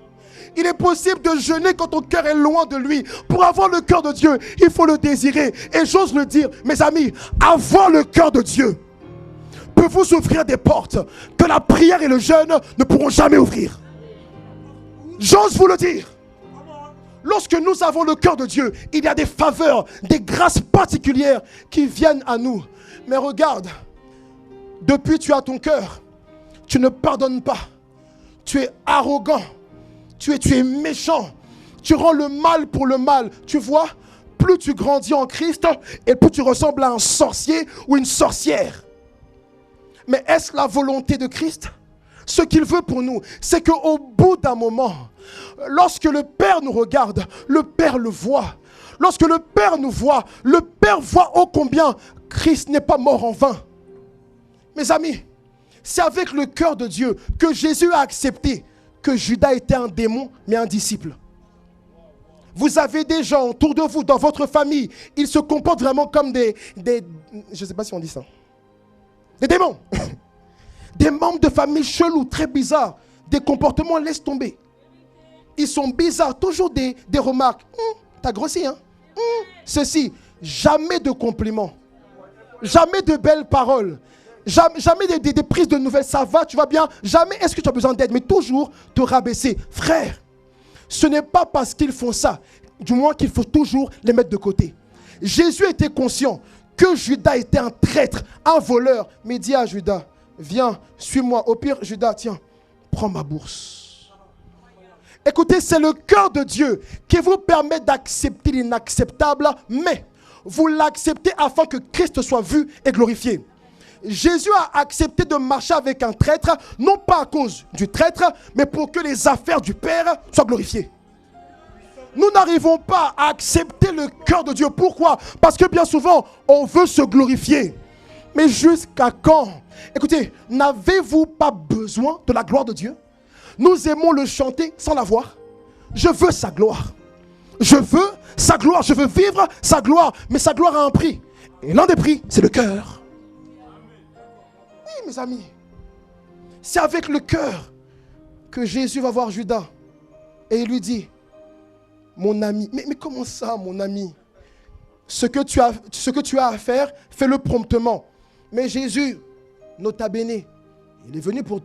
Il est possible de jeûner quand ton cœur est loin de lui. Pour avoir le cœur de Dieu, il faut le désirer. Et j'ose le dire, mes amis, avoir le cœur de Dieu peut vous ouvrir des portes que la prière et le jeûne ne pourront jamais ouvrir. J'ose vous le dire. Lorsque nous avons le cœur de Dieu, il y a des faveurs, des grâces particulières qui viennent à nous. Mais regarde, depuis tu as ton cœur, tu ne pardonnes pas. Tu es arrogant. Tu es méchant. Tu rends le mal pour le mal. Tu vois, plus tu grandis en Christ et plus tu ressembles à un sorcier ou une sorcière. Mais est-ce la volonté de Christ? Ce qu'il veut pour nous, c'est qu'au bout d'un moment, lorsque le Père nous regarde, le Père le voit. Lorsque le Père nous voit, le Père voit ô combien Christ n'est pas mort en vain. Mes amis, c'est avec le cœur de Dieu que Jésus a accepté que Judas était un démon, mais un disciple. Vous avez des gens autour de vous, dans votre famille, ils se comportent vraiment comme des je ne sais pas si on dit ça, des démons. Des membres de famille chelous, très bizarres, des comportements, laisse tomber. Ils sont bizarres, toujours des remarques. T'as grossi, hein? Ceci, jamais de compliments, jamais de belles paroles. Jamais des prises de nouvelles, ça va, tu vas bien. Jamais est-ce que tu as besoin d'aide, mais toujours te rabaisser. Frère, ce n'est pas parce qu'ils font ça, du moins qu'il faut toujours les mettre de côté. Jésus était conscient que Judas était un traître, un voleur. Mais il dit à Judas, viens, suis-moi. Au pire, Judas, tiens, prends ma bourse. Écoutez, c'est le cœur de Dieu qui vous permet d'accepter l'inacceptable, mais vous l'acceptez afin que Christ soit vu et glorifié. Jésus a accepté de marcher avec un traître, non pas à cause du traître, mais pour que les affaires du Père soient glorifiées. Nous n'arrivons pas à accepter le cœur de Dieu. Pourquoi? Parce que bien souvent, on veut se glorifier. Mais jusqu'à quand? Écoutez, n'avez-vous pas besoin de la gloire de Dieu? Nous aimons le chanter sans la voir. Je veux sa gloire. Je veux sa gloire. Je veux vivre sa gloire. Mais sa gloire a un prix. Et l'un des prix, c'est le cœur. Oui, mes amis. C'est avec le cœur que Jésus va voir Judas. Et il lui dit, mon ami, mais comment ça, mon ami? Ce que tu as à faire, fais-le promptement. Mais Jésus, nota bene, il est venu pour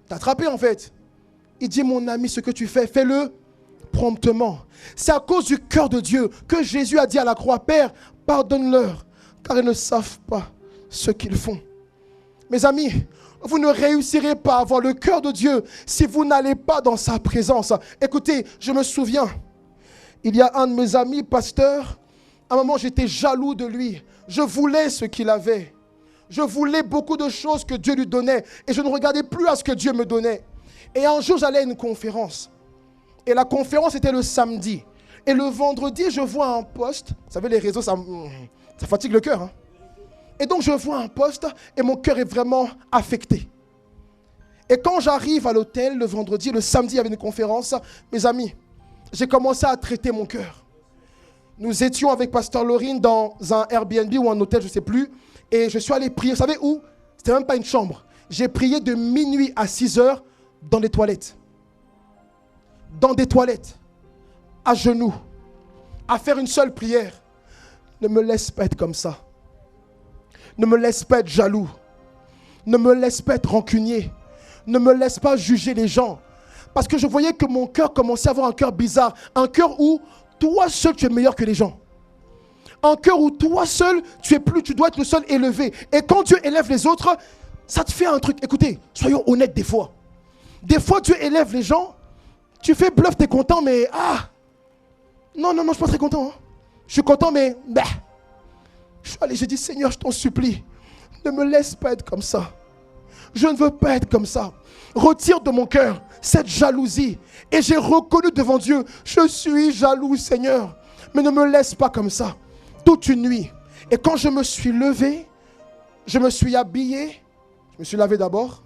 t'attraper en fait. Il dit, mon ami, ce que tu fais, fais-le promptement. C'est à cause du cœur de Dieu que Jésus a dit à la croix, Père, pardonne-leur, car ils ne savent pas ce qu'ils font. Mes amis, vous ne réussirez pas à avoir le cœur de Dieu si vous n'allez pas dans sa présence. Écoutez, je me souviens, il y a un de mes amis, pasteur, à un moment j'étais jaloux de lui. Je voulais ce qu'il avait. Je voulais beaucoup de choses que Dieu lui donnait. Et je ne regardais plus à ce que Dieu me donnait. Et un jour, j'allais à une conférence. Et la conférence était le samedi. Et le vendredi, je vois un post. Vous savez, les réseaux, ça fatigue le cœur. Hein. Et donc, je vois un post et mon cœur est vraiment affecté. Et quand j'arrive à l'hôtel le vendredi, le samedi, il y avait une conférence. Mes amis, j'ai commencé à traiter mon cœur. Nous étions avec Pasteur Laurine dans un Airbnb ou un hôtel, je ne sais plus. Et je suis allé prier. Vous savez où? C'était même pas une chambre. J'ai prié de minuit à 6 heures dans les toilettes. Dans des toilettes. À genoux. À faire une seule prière. Ne me laisse pas être comme ça. Ne me laisse pas être jaloux. Ne me laisse pas être rancunier. Ne me laisse pas juger les gens. Parce que je voyais que mon cœur commençait à avoir un cœur bizarre. Un cœur où toi seul tu es meilleur que les gens. Un cœur où toi seul tu dois être le seul élevé. Et quand Dieu élève les autres, ça te fait un truc. Écoutez, soyons honnêtes des fois. Des fois Dieu élève les gens. Tu fais bluff, tu es content, mais non, je ne suis pas très content. Hein. Je suis content, mais je suis allé, j'ai dit, Seigneur, je t'en supplie, ne me laisse pas être comme ça. Je ne veux pas être comme ça. Retire de mon cœur cette jalousie. Et j'ai reconnu devant Dieu, je suis jaloux, Seigneur. Mais ne me laisse pas comme ça. Toute une nuit. Et quand je me suis levé, je me suis habillé, je me suis lavé d'abord.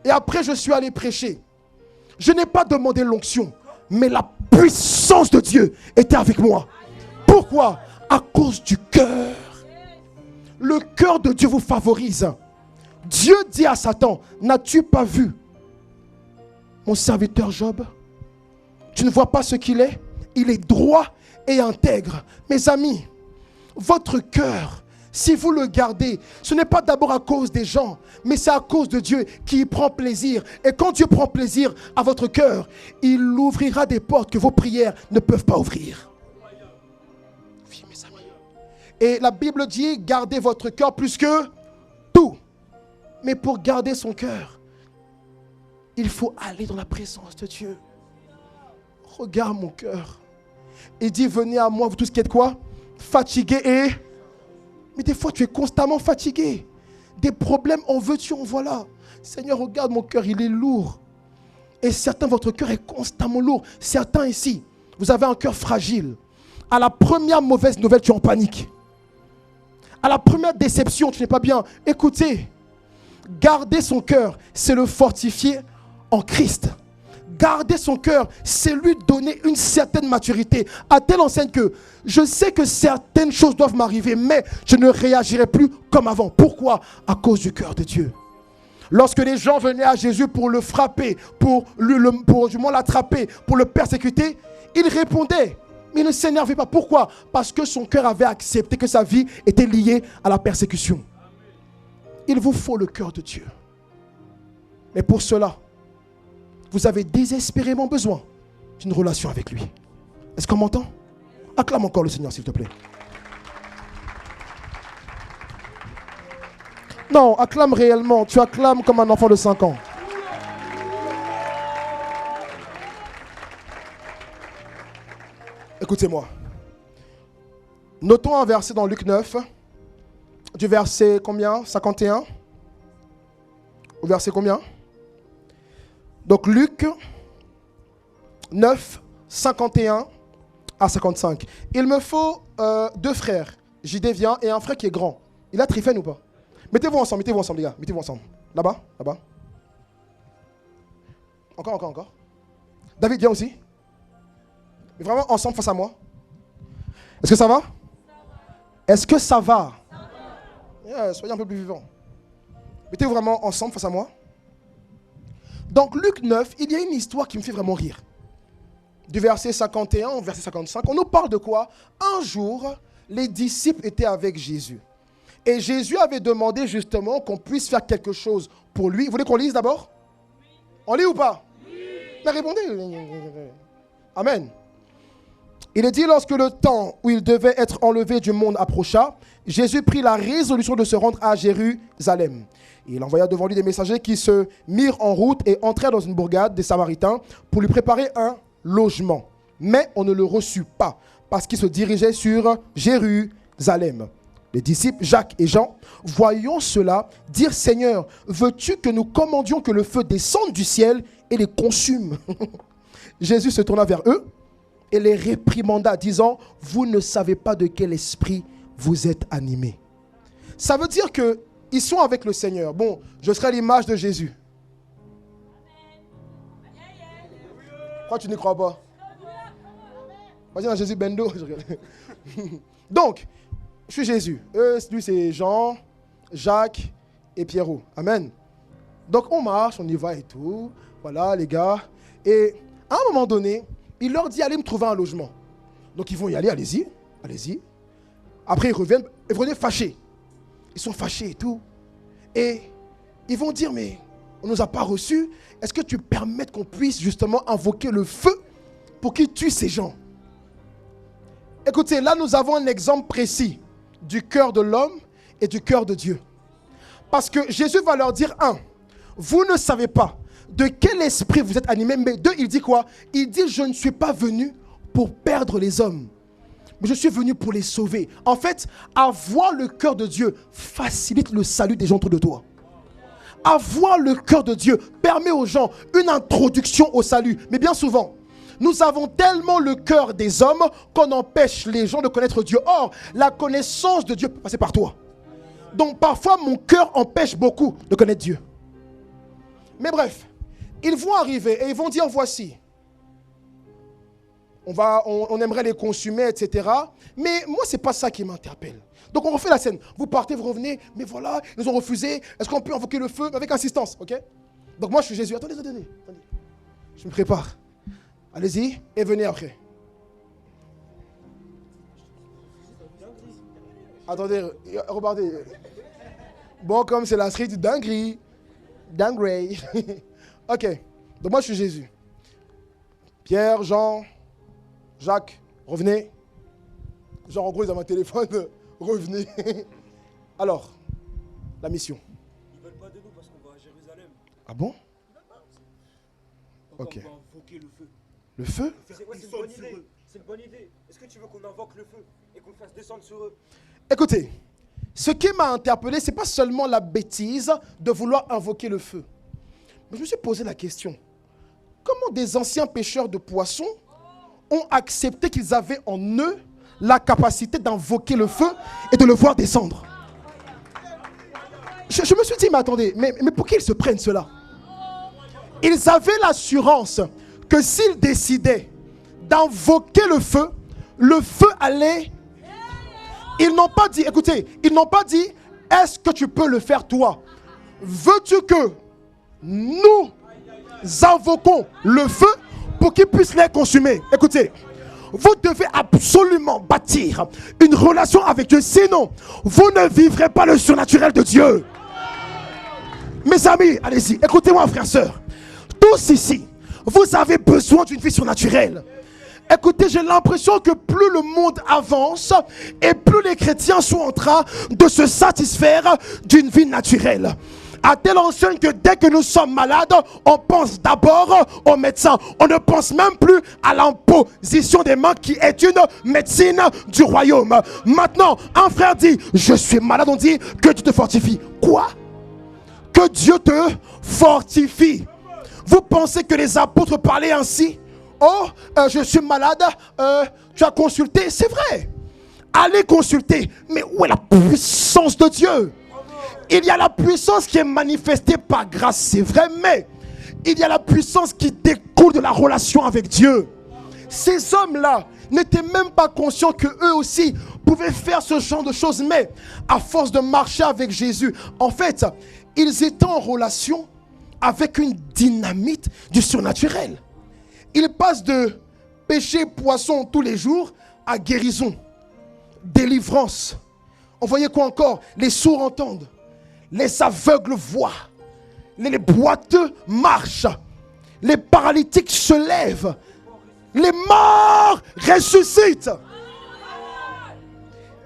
Et après, je suis allé prêcher. Je n'ai pas demandé l'onction, mais la puissance de Dieu était avec moi. Pourquoi? À cause du cœur. Le cœur de Dieu vous favorise. Dieu dit à Satan, n'as-tu pas vu mon serviteur Job? Tu ne vois pas ce qu'il est? Il est droit et intègre. Mes amis, votre cœur, si vous le gardez, ce n'est pas d'abord à cause des gens, mais c'est à cause de Dieu qui y prend plaisir. Et quand Dieu prend plaisir à votre cœur, il ouvrira des portes que vos prières ne peuvent pas ouvrir. Oui, mes amis. Et la Bible dit, gardez votre cœur plus que tout. Mais pour garder son cœur, il faut aller dans la présence de Dieu. Regarde mon cœur. Il dit, venez à moi, vous tous qui êtes quoi? Fatigués et... Mais des fois, tu es constamment fatigué. Des problèmes, en veux-tu, en voilà. Seigneur, regarde mon cœur, il est lourd. Et certains, votre cœur est constamment lourd. Certains ici, vous avez un cœur fragile. À la première mauvaise nouvelle, tu es en panique. À la première déception, tu n'es pas bien. Écoutez, garder son cœur, c'est le fortifier en Christ. Garder son cœur, c'est lui donner une certaine maturité. À telle enseigne que je sais que certaines choses doivent m'arriver, mais je ne réagirai plus comme avant. Pourquoi? À cause du cœur de Dieu. Lorsque les gens venaient à Jésus pour le frapper, pour du moins l'attraper, pour le persécuter, il répondait. Mais il ne s'énervait pas. Pourquoi? Parce que son cœur avait accepté que sa vie était liée à la persécution. Il vous faut le cœur de Dieu. Mais pour cela, vous avez désespérément besoin d'une relation avec lui. Est-ce qu'on m'entend? Acclame encore le Seigneur, s'il te plaît. Non, acclame réellement. Tu acclames comme un enfant de 5 ans. Écoutez-moi. Notons un verset dans Luc 9, du verset combien? 51. Au verset combien? Donc Luc 9, 51 à 55. Il me faut 2 frères. JD vient et un frère qui est grand. Il a Tryphène ou pas? Mettez-vous ensemble les gars. Mettez-vous ensemble. Là-bas, là-bas. Encore. David, viens aussi. Mais vraiment ensemble face à moi. Est-ce que ça va? Est-ce que ça va? Yeah, soyez un peu plus vivants. Mettez-vous vraiment ensemble face à moi. Donc Luc 9, il y a une histoire qui me fait vraiment rire. Du verset 51 au verset 55, on nous parle de quoi? Un jour, les disciples étaient avec Jésus. Et Jésus avait demandé justement qu'on puisse faire quelque chose pour lui. Vous voulez qu'on lise d'abord? Oui. On lit ou pas? Oui. Mais répondez. Amen. Il est dit, lorsque le temps où il devait être enlevé du monde approcha, Jésus prit la résolution de se rendre à Jérusalem. Il envoya devant lui des messagers qui se mirent en route et entrèrent dans une bourgade des Samaritains pour lui préparer un logement. Mais on ne le reçut pas parce qu'il se dirigeait sur Jérusalem. Les disciples Jacques et Jean, voyant cela, dirent: Seigneur, veux-tu que nous commandions que le feu descende du ciel et les consume? Jésus se tourna vers eux et les réprimanda, disant: vous ne savez pas de quel esprit vous êtes animés. Ça veut dire qu'ils sont avec le Seigneur. Bon, je serai l'image de Jésus. Pourquoi tu n'y crois pas? Vas-y, dans Jésus Bendo. Donc, je suis Jésus. Lui, c'est Jean, Jacques et Pierrot. Amen. Donc, on marche, on y va et tout. Voilà, les gars. Et à un moment donné, il leur dit: allez me trouver un logement. Donc, ils vont y aller, allez-y. Après, ils reviennent fâchés. Ils sont fâchés et tout. Et ils vont dire: mais on ne nous a pas reçus. Est-ce que tu permets qu'on puisse justement invoquer le feu pour qu'il tue ces gens? Écoutez, là, nous avons un exemple précis du cœur de l'homme et du cœur de Dieu. Parce que Jésus va leur dire: 1, vous ne savez pas de quel esprit vous êtes animés. Mais 2, il dit quoi? Il dit: je ne suis pas venu pour perdre les hommes, mais je suis venu pour les sauver. En fait, avoir le cœur de Dieu facilite le salut des gens autour de toi. Avoir le cœur de Dieu permet aux gens une introduction au salut. Mais bien souvent, nous avons tellement le cœur des hommes qu'on empêche les gens de connaître Dieu. Or, la connaissance de Dieu peut passer par toi. Donc parfois, mon cœur empêche beaucoup de connaître Dieu. Mais bref, ils vont arriver et ils vont dire: voici, on aimerait les consumer, etc. Mais moi, ce n'est pas ça qui m'interpelle. Donc on refait la scène. Vous partez, vous revenez, mais voilà, ils nous ont refusé. Est-ce qu'on peut invoquer le feu avec insistance? Ok? Donc moi, je suis Jésus. Attendez. Je me prépare. Allez-y et venez après. Attendez, regardez. Bon, comme c'est la street, dinguerie. Dinguerie. Ok. Donc moi, je suis Jésus. Pierre, Jean, Jacques, revenez. Genre, en gros, ils ont un téléphone. Revenez. Alors, la mission. Ils ne veulent pas de nous parce qu'on va à Jérusalem. Ah bon? Donc ok. on va invoquer le feu. Le feu? C'est une bonne idée. Est-ce que tu veux qu'on invoque le feu et qu'on le fasse descendre sur eux? Écoutez, ce qui m'a interpellé, ce n'est pas seulement la bêtise de vouloir invoquer le feu. Mais je me suis posé la question. Comment des anciens pêcheurs de poissons ont accepté qu'ils avaient en eux la capacité d'invoquer le feu et de le voir descendre? Je me suis dit, mais attendez, mais pour qui ils se prennent cela? Ils avaient l'assurance que s'ils décidaient d'invoquer le feu allait... Ils n'ont pas dit, écoutez, ils n'ont pas dit: est-ce que tu peux le faire toi? Veux-tu que nous invoquons le feu pour qu'il puisse les consumer? Écoutez, vous devez absolument bâtir une relation avec Dieu, sinon vous ne vivrez pas le surnaturel de Dieu. Mes amis, allez-y, écoutez-moi, frères, sœurs. Tous ici, vous avez besoin d'une vie surnaturelle. Écoutez, j'ai l'impression que plus le monde avance et plus les chrétiens sont en train de se satisfaire d'une vie naturelle. À telle enseigne que dès que nous sommes malades, on pense d'abord au médecin. On ne pense même plus à l'imposition des mains qui est une médecine du royaume. Maintenant, un frère dit, je suis malade, on dit que tu te fortifies. Quoi? Que Dieu te fortifie. Vous pensez que les apôtres parlaient ainsi? Oh, je suis malade, tu as consulté, c'est vrai. Allez consulter, mais où est la puissance de Dieu? Il y a la puissance qui est manifestée par grâce, c'est vrai, mais il y a la puissance qui découle de la relation avec Dieu. Ces hommes-là n'étaient même pas conscients qu'eux aussi pouvaient faire ce genre de choses, mais à force de marcher avec Jésus, en fait, ils étaient en relation avec une dynamite du surnaturel. Ils passent de péché poisson tous les jours à guérison, délivrance. On voyait quoi encore? Les sourds entendent, les aveugles voient, les boiteux marchent, les paralytiques se lèvent, les morts ressuscitent.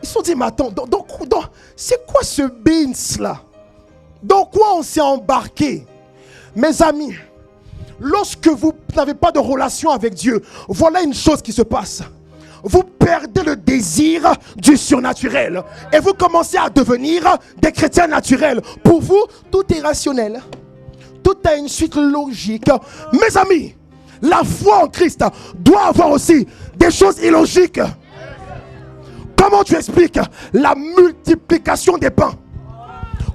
Ils se sont dit, mais attends, c'est quoi ce beans là? Dans quoi on s'est embarqué? Mes amis, lorsque vous n'avez pas de relation avec Dieu, voilà une chose qui se passe. Vous perdez le désir du surnaturel et vous commencez à devenir des chrétiens naturels. Pour vous, tout est rationnel. Tout a une suite logique. Mes amis, la foi en Christ doit avoir aussi des choses illogiques. Comment tu expliques la multiplication des pains?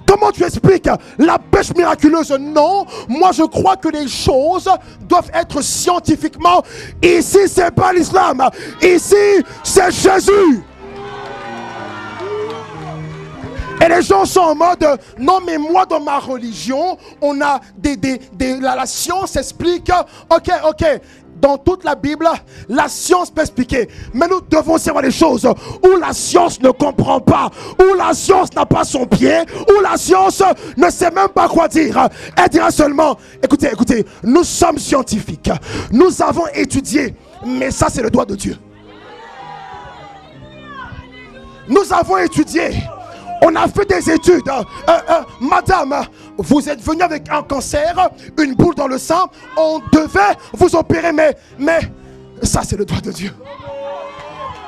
Comment tu expliques la pêche miraculeuse? Non, moi je crois que les choses doivent être scientifiquement. Ici c'est pas l'islam, ici c'est Jésus. Et les gens sont en mode, non mais moi dans ma religion, on a la science explique, ok. Dans toute la Bible, la science peut expliquer. Mais nous devons savoir les choses où la science ne comprend pas, où la science n'a pas son pied, où la science ne sait même pas quoi dire. Elle dira seulement, écoutez, nous sommes scientifiques. Nous avons étudié, mais ça c'est le doigt de Dieu. Nous avons étudié. On a fait des études. Madame, vous êtes venue avec un cancer, une boule dans le sang. On devait vous opérer, mais ça c'est le doigt de Dieu.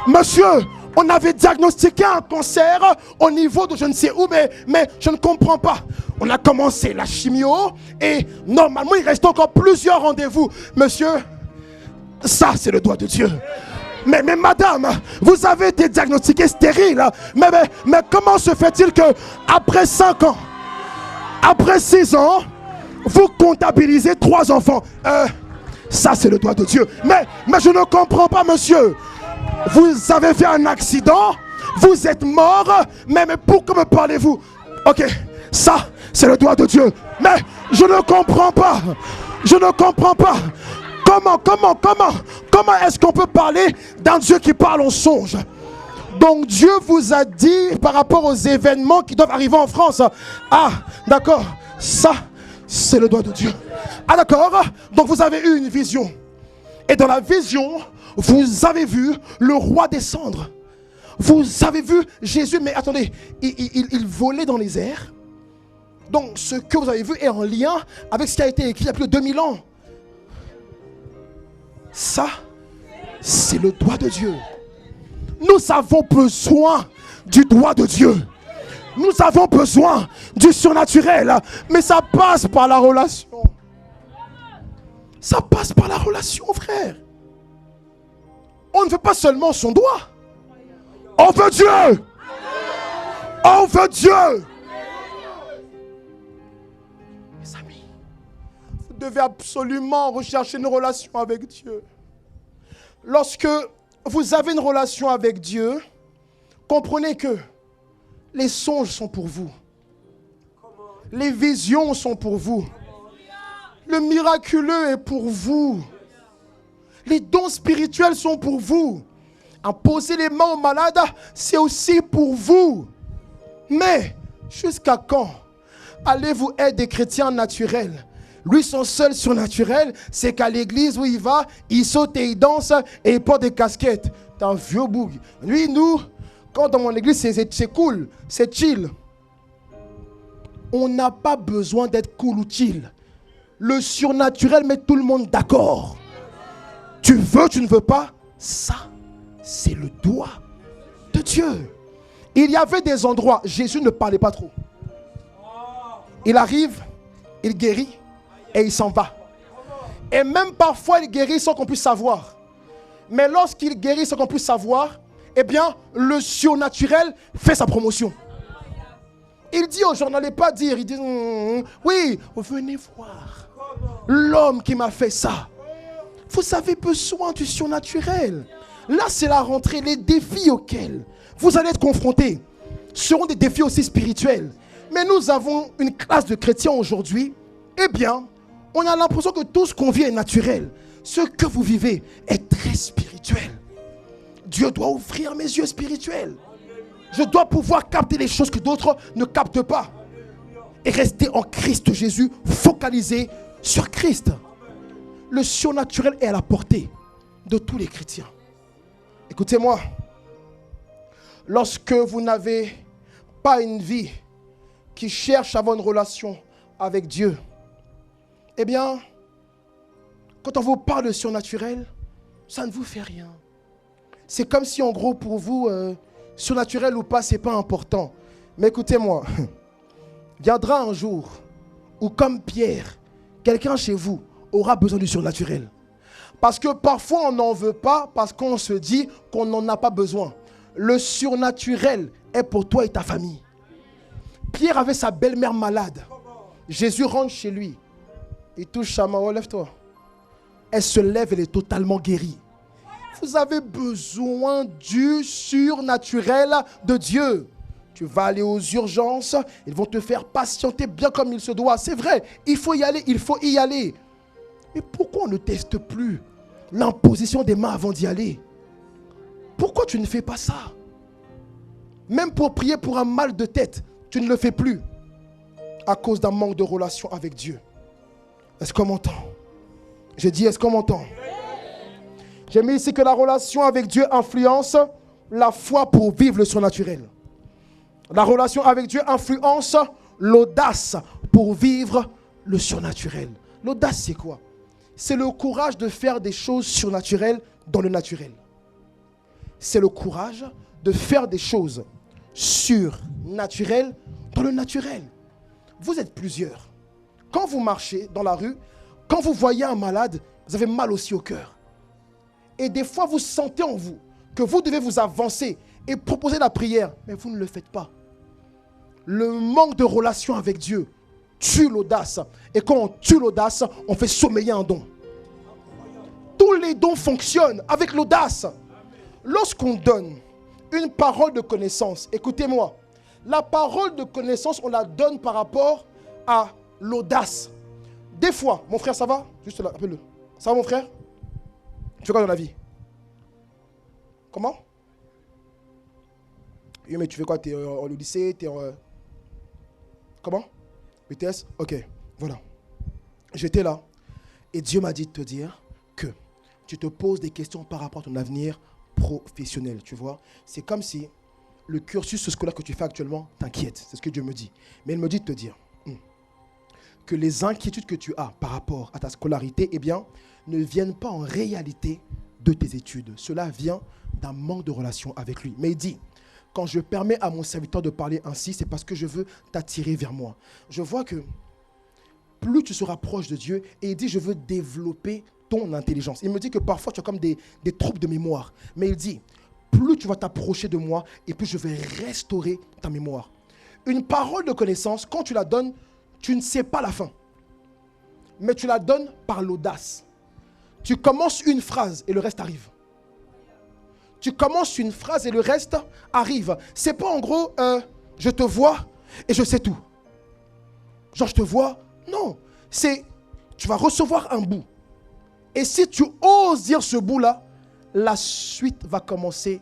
Monsieur, on avait diagnostiqué un cancer au niveau de je ne sais où, mais je ne comprends pas. On a commencé la chimio et normalement il reste encore plusieurs rendez-vous. Monsieur, ça c'est le doigt de Dieu. Mais madame, vous avez été diagnostiquée stérile. Mais comment se fait-il que après 5 ans, après 6 ans, vous comptabilisez 3 enfants? Ça c'est le doigt de Dieu. Mais je ne comprends pas, monsieur. Vous avez fait un accident, vous êtes mort, mais pourquoi me parlez-vous? Ok, ça c'est le doigt de Dieu. Mais je ne comprends pas. Je ne comprends pas. Comment est-ce qu'on peut parler d'un Dieu qui parle en songe? Donc Dieu vous a dit par rapport aux événements qui doivent arriver en France. Ah, d'accord, ça c'est le doigt de Dieu. Ah d'accord, donc vous avez eu une vision. Et dans la vision, vous avez vu le roi descendre. Vous avez vu Jésus, mais attendez, il volait dans les airs. Donc ce que vous avez vu est en lien avec ce qui a été écrit il y a plus de 2000 ans. Ça, c'est le doigt de Dieu. Nous avons besoin du doigt de Dieu. Nous avons besoin du surnaturel. Mais ça passe par la relation. Ça passe par la relation, frère. On ne veut pas seulement son doigt. On veut Dieu. On veut Dieu. Mes amis, vous devez absolument rechercher une relation avec Dieu. Lorsque vous avez une relation avec Dieu, comprenez que les songes sont pour vous. Les visions sont pour vous. Le miraculeux est pour vous. Les dons spirituels sont pour vous. Imposer les mains aux malades, c'est aussi pour vous. Mais jusqu'à quand allez-vous être des chrétiens naturels? Lui, son seul surnaturel, c'est qu'à l'église où il va, il saute et il danse et il porte des casquettes. T'es un vieux boug. Lui, nous, quand dans mon église, c'est cool, c'est chill. on n'a pas besoin d'être cool ou chill. Le surnaturel met tout le monde d'accord. Tu veux, tu ne veux pas, ça, c'est le doigt de Dieu. Il y avait des endroits, Jésus ne parlait pas trop. Il arrive, il guérit et il s'en va. Et même parfois, il guérit sans qu'on puisse savoir. Mais lorsqu'il guérit sans qu'on puisse savoir, eh bien, le surnaturel fait sa promotion. Il dit aux gens, n'allez pas dire, il dit, oui, venez voir l'homme qui m'a fait ça. Vous avez besoin du surnaturel. Là, c'est la rentrée. Les défis auxquels vous allez être confrontés seront des défis aussi spirituels. Mais nous avons une classe de chrétiens aujourd'hui. Eh bien, on a l'impression que tout ce qu'on vit est naturel. Ce que vous vivez est très spirituel. Dieu doit ouvrir mes yeux spirituels. Je dois pouvoir capter les choses que d'autres ne captent pas. Et rester en Christ Jésus, focalisé sur Christ. Le surnaturel est à la portée de tous les chrétiens. Écoutez-moi. Lorsque vous n'avez pas une vie qui cherche à avoir une relation avec Dieu, eh bien, quand on vous parle de surnaturel, ça ne vous fait rien. C'est comme si en gros pour vous, surnaturel ou pas, c'est pas important. Mais écoutez-moi, viendra un jour où comme Pierre, quelqu'un chez vous aura besoin du surnaturel. Parce que parfois on n'en veut pas parce qu'on se dit qu'on n'en a pas besoin. Le surnaturel est pour toi et ta famille. Pierre avait sa belle-mère malade. Jésus rentre chez lui. Il touche sa main, lève-toi. Elle se lève, elle est totalement guérie. Vous avez besoin du surnaturel de Dieu. Tu vas aller aux urgences, ils vont te faire patienter bien comme il se doit. C'est vrai, il faut y aller, il faut y aller. Mais pourquoi on ne teste plus l'imposition des mains avant d'y aller? Pourquoi tu ne fais pas ça? Même pour prier pour un mal de tête, tu ne le fais plus à cause d'un manque de relation avec Dieu. Est-ce qu'on m'entend? J'ai dit, est-ce qu'on m'entend? J'ai mis ici que la relation avec Dieu influence la foi pour vivre le surnaturel. La relation avec Dieu influence l'audace pour vivre le surnaturel. L'audace, c'est quoi? C'est le courage de faire des choses surnaturelles dans le naturel. C'est le courage de faire des choses surnaturelles dans le naturel. Vous êtes plusieurs. Quand vous marchez dans la rue, quand vous voyez un malade, vous avez mal aussi au cœur. Et des fois, vous sentez en vous que vous devez vous avancer et proposer la prière, mais vous ne le faites pas. Le manque de relation avec Dieu tue l'audace. Et quand on tue l'audace, on fait sommeiller un don. Tous les dons fonctionnent avec l'audace. Lorsqu'on donne une parole de connaissance, écoutez-moi, la parole de connaissance, on la donne par rapport à l'audace. Des fois, mon frère, ça va? Juste là, appelle-le. Ça va, mon frère? Tu fais quoi dans la vie? Comment? Oui, mais tu fais quoi? Tu es au lycée? Tu es en... Comment? BTS? Ok, voilà. J'étais là et Dieu m'a dit de te dire que tu te poses des questions par rapport à ton avenir professionnel, tu vois. C'est comme si le cursus scolaire que tu fais actuellement t'inquiète. C'est ce que Dieu me dit. Mais il me dit de te dire que les inquiétudes que tu as par rapport à ta scolarité, eh bien, ne viennent pas en réalité de tes études. Cela vient d'un manque de relation avec lui. Mais il dit, quand je permets à mon serviteur de parler ainsi, c'est parce que je veux t'attirer vers moi. Je vois que plus tu seras proche de Dieu, et il dit, je veux développer ton intelligence. Il me dit que parfois, tu as comme des troubles de mémoire. Mais il dit, plus tu vas t'approcher de moi, et plus je vais restaurer ta mémoire. Une parole de connaissance, quand tu la donnes, tu ne sais pas la fin. Mais tu la donnes par l'audace. Tu commences une phrase et le reste arrive. Tu commences une phrase et le reste arrive. C'est pas en gros, je te vois et je sais tout. Genre, je te vois. Non. C'est, tu vas recevoir un bout. Et si tu oses dire ce bout-là, la suite va commencer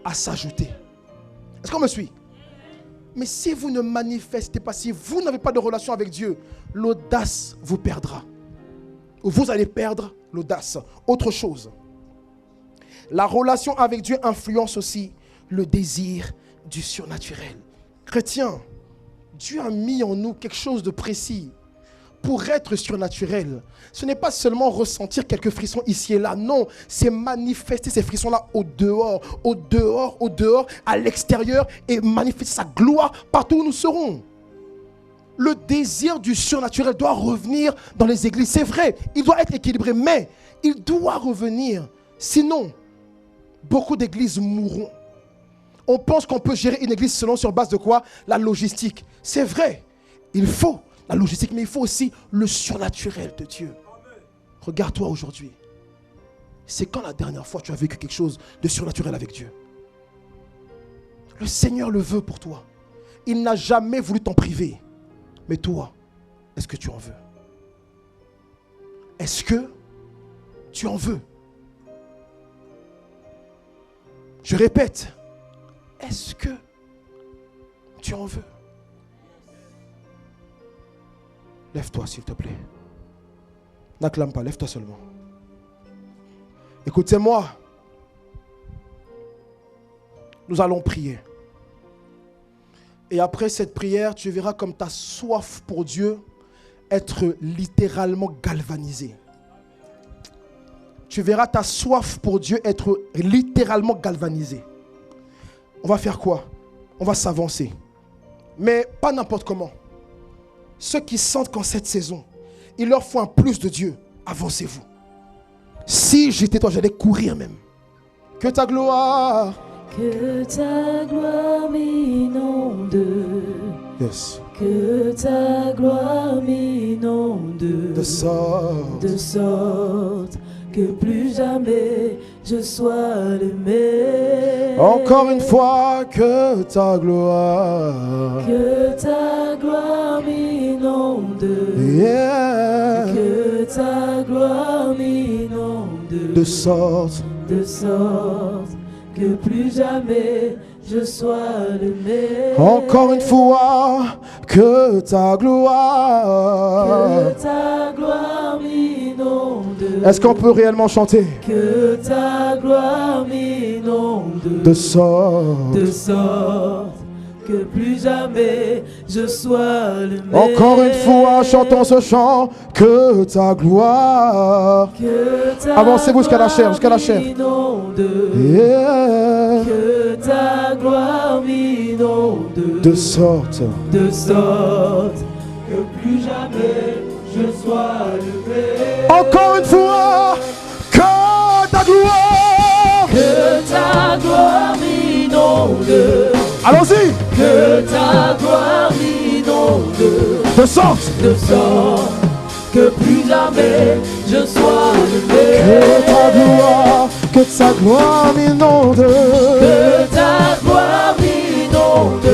à s'ajouter. Est-ce qu'on me suit? Mais si vous ne manifestez pas, si vous n'avez pas de relation avec Dieu, l'audace vous perdra. Ou vous allez perdre l'audace. Autre chose. La relation avec Dieu influence aussi le désir du surnaturel. Chrétien, Dieu a mis en nous quelque chose de précis pour être surnaturel. Ce n'est pas seulement ressentir quelques frissons ici et là. Non, c'est manifester ces frissons-là au dehors, à l'extérieur et manifester sa gloire partout où nous serons. Le désir du surnaturel doit revenir dans les églises. C'est vrai, il doit être équilibré, mais il doit revenir. Sinon, beaucoup d'églises mourront. On pense qu'on peut gérer une église selon sur base de quoi? La logistique. C'est vrai, il faut la logistique, mais il faut aussi le surnaturel de Dieu. Regarde-toi aujourd'hui. C'est quand la dernière fois tu as vécu quelque chose de surnaturel avec Dieu? Le Seigneur le veut pour toi. Il n'a jamais voulu t'en priver. Mais toi, est-ce que tu en veux? Est-ce que tu en veux? Je répète, est-ce que tu en veux? Lève-toi s'il te plaît. N'acclame pas, lève-toi seulement. Écoutez-moi. Nous allons prier. Et après cette prière, tu verras comme ta soif pour Dieu être littéralement galvanisée. Tu verras ta soif pour Dieu être littéralement galvanisée. On va faire quoi? On va s'avancer. Mais pas n'importe comment. Ceux qui sentent qu'en cette saison, il leur faut un plus de Dieu, avancez-vous. Si j'étais toi, j'allais courir même. Que ta gloire m'inonde. Yes. Que ta gloire m'inonde. De sorte Que plus jamais je sois aimé. Encore une fois, que ta gloire. Que ta gloire m'inonde. Yeah. Que ta gloire m'inonde. De sorte que plus jamais je sois aimé. Encore une fois, que ta gloire. Que ta gloire m'inonde. Est-ce qu'on peut réellement chanter? Que ta gloire m'inonde. De sorte que plus jamais je sois aimé. Encore une fois, chantons ce chant. Que ta gloire. Avancez-vous jusqu'à la chair, jusqu'à la chair. Yeah. Que ta gloire m'inonde. De sorte que plus jamais je sois élevé. Encore une fois, que ta gloire. Que ta gloire m'inonde. Allons-y. Que ta gloire m'inonde. De sorte que plus jamais je sois élevé. Que ta gloire m'inonde. Que ta gloire m'inonde.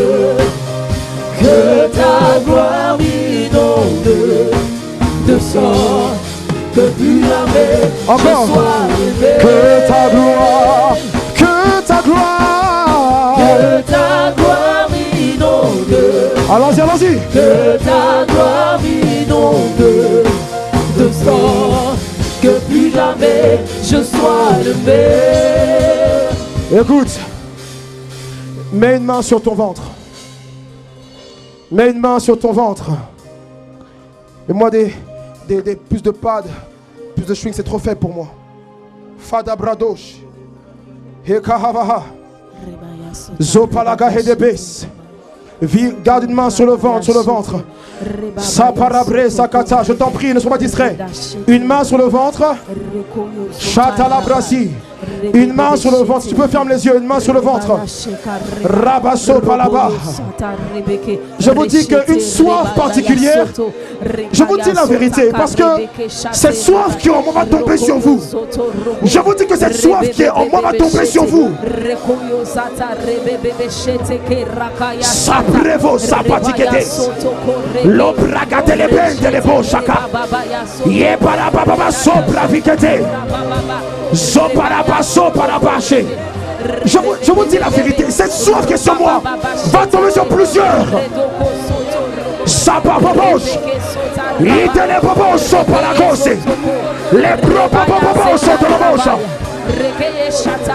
Que ta gloire m'inonde. De sorte que plus jamais Encore. je sois élevé. Que ta gloire. Que ta gloire. Que ta gloire m'inonde. Allons-y. Que ta gloire m'inonde. De sorte que plus jamais je sois élevé. Écoute, mets une main sur ton ventre. Mets une main sur ton ventre. Mets-moi des plus de pads, plus de swing, c'est trop faible pour moi. Fada bradosh. Hekahavaha. Zopalaga hedebes. Garde une main sur le ventre, Saparabre, sakata, je t'en prie, ne sois pas distrait. Une main sur le ventre. Chatalabrasi. Une main sur le ventre, tu peux fermer les yeux, une main sur le ventre. Rabasso palaba. Je vous dis qu'une soif particulière, je vous dis la vérité, parce que cette soif qui est en moi va tomber sur vous. Je vous dis que cette soif qui est en moi va tomber sur vous. Saprevo sapatikete. L'obragate les bende les bochaka. Yebarababa sopravikete. Zoparabache. Je vous dis la vérité, cette soif qui est sur moi va tomber sur plusieurs. Sapaboche. Itele bobo soparagose. Les propabobo soparagose.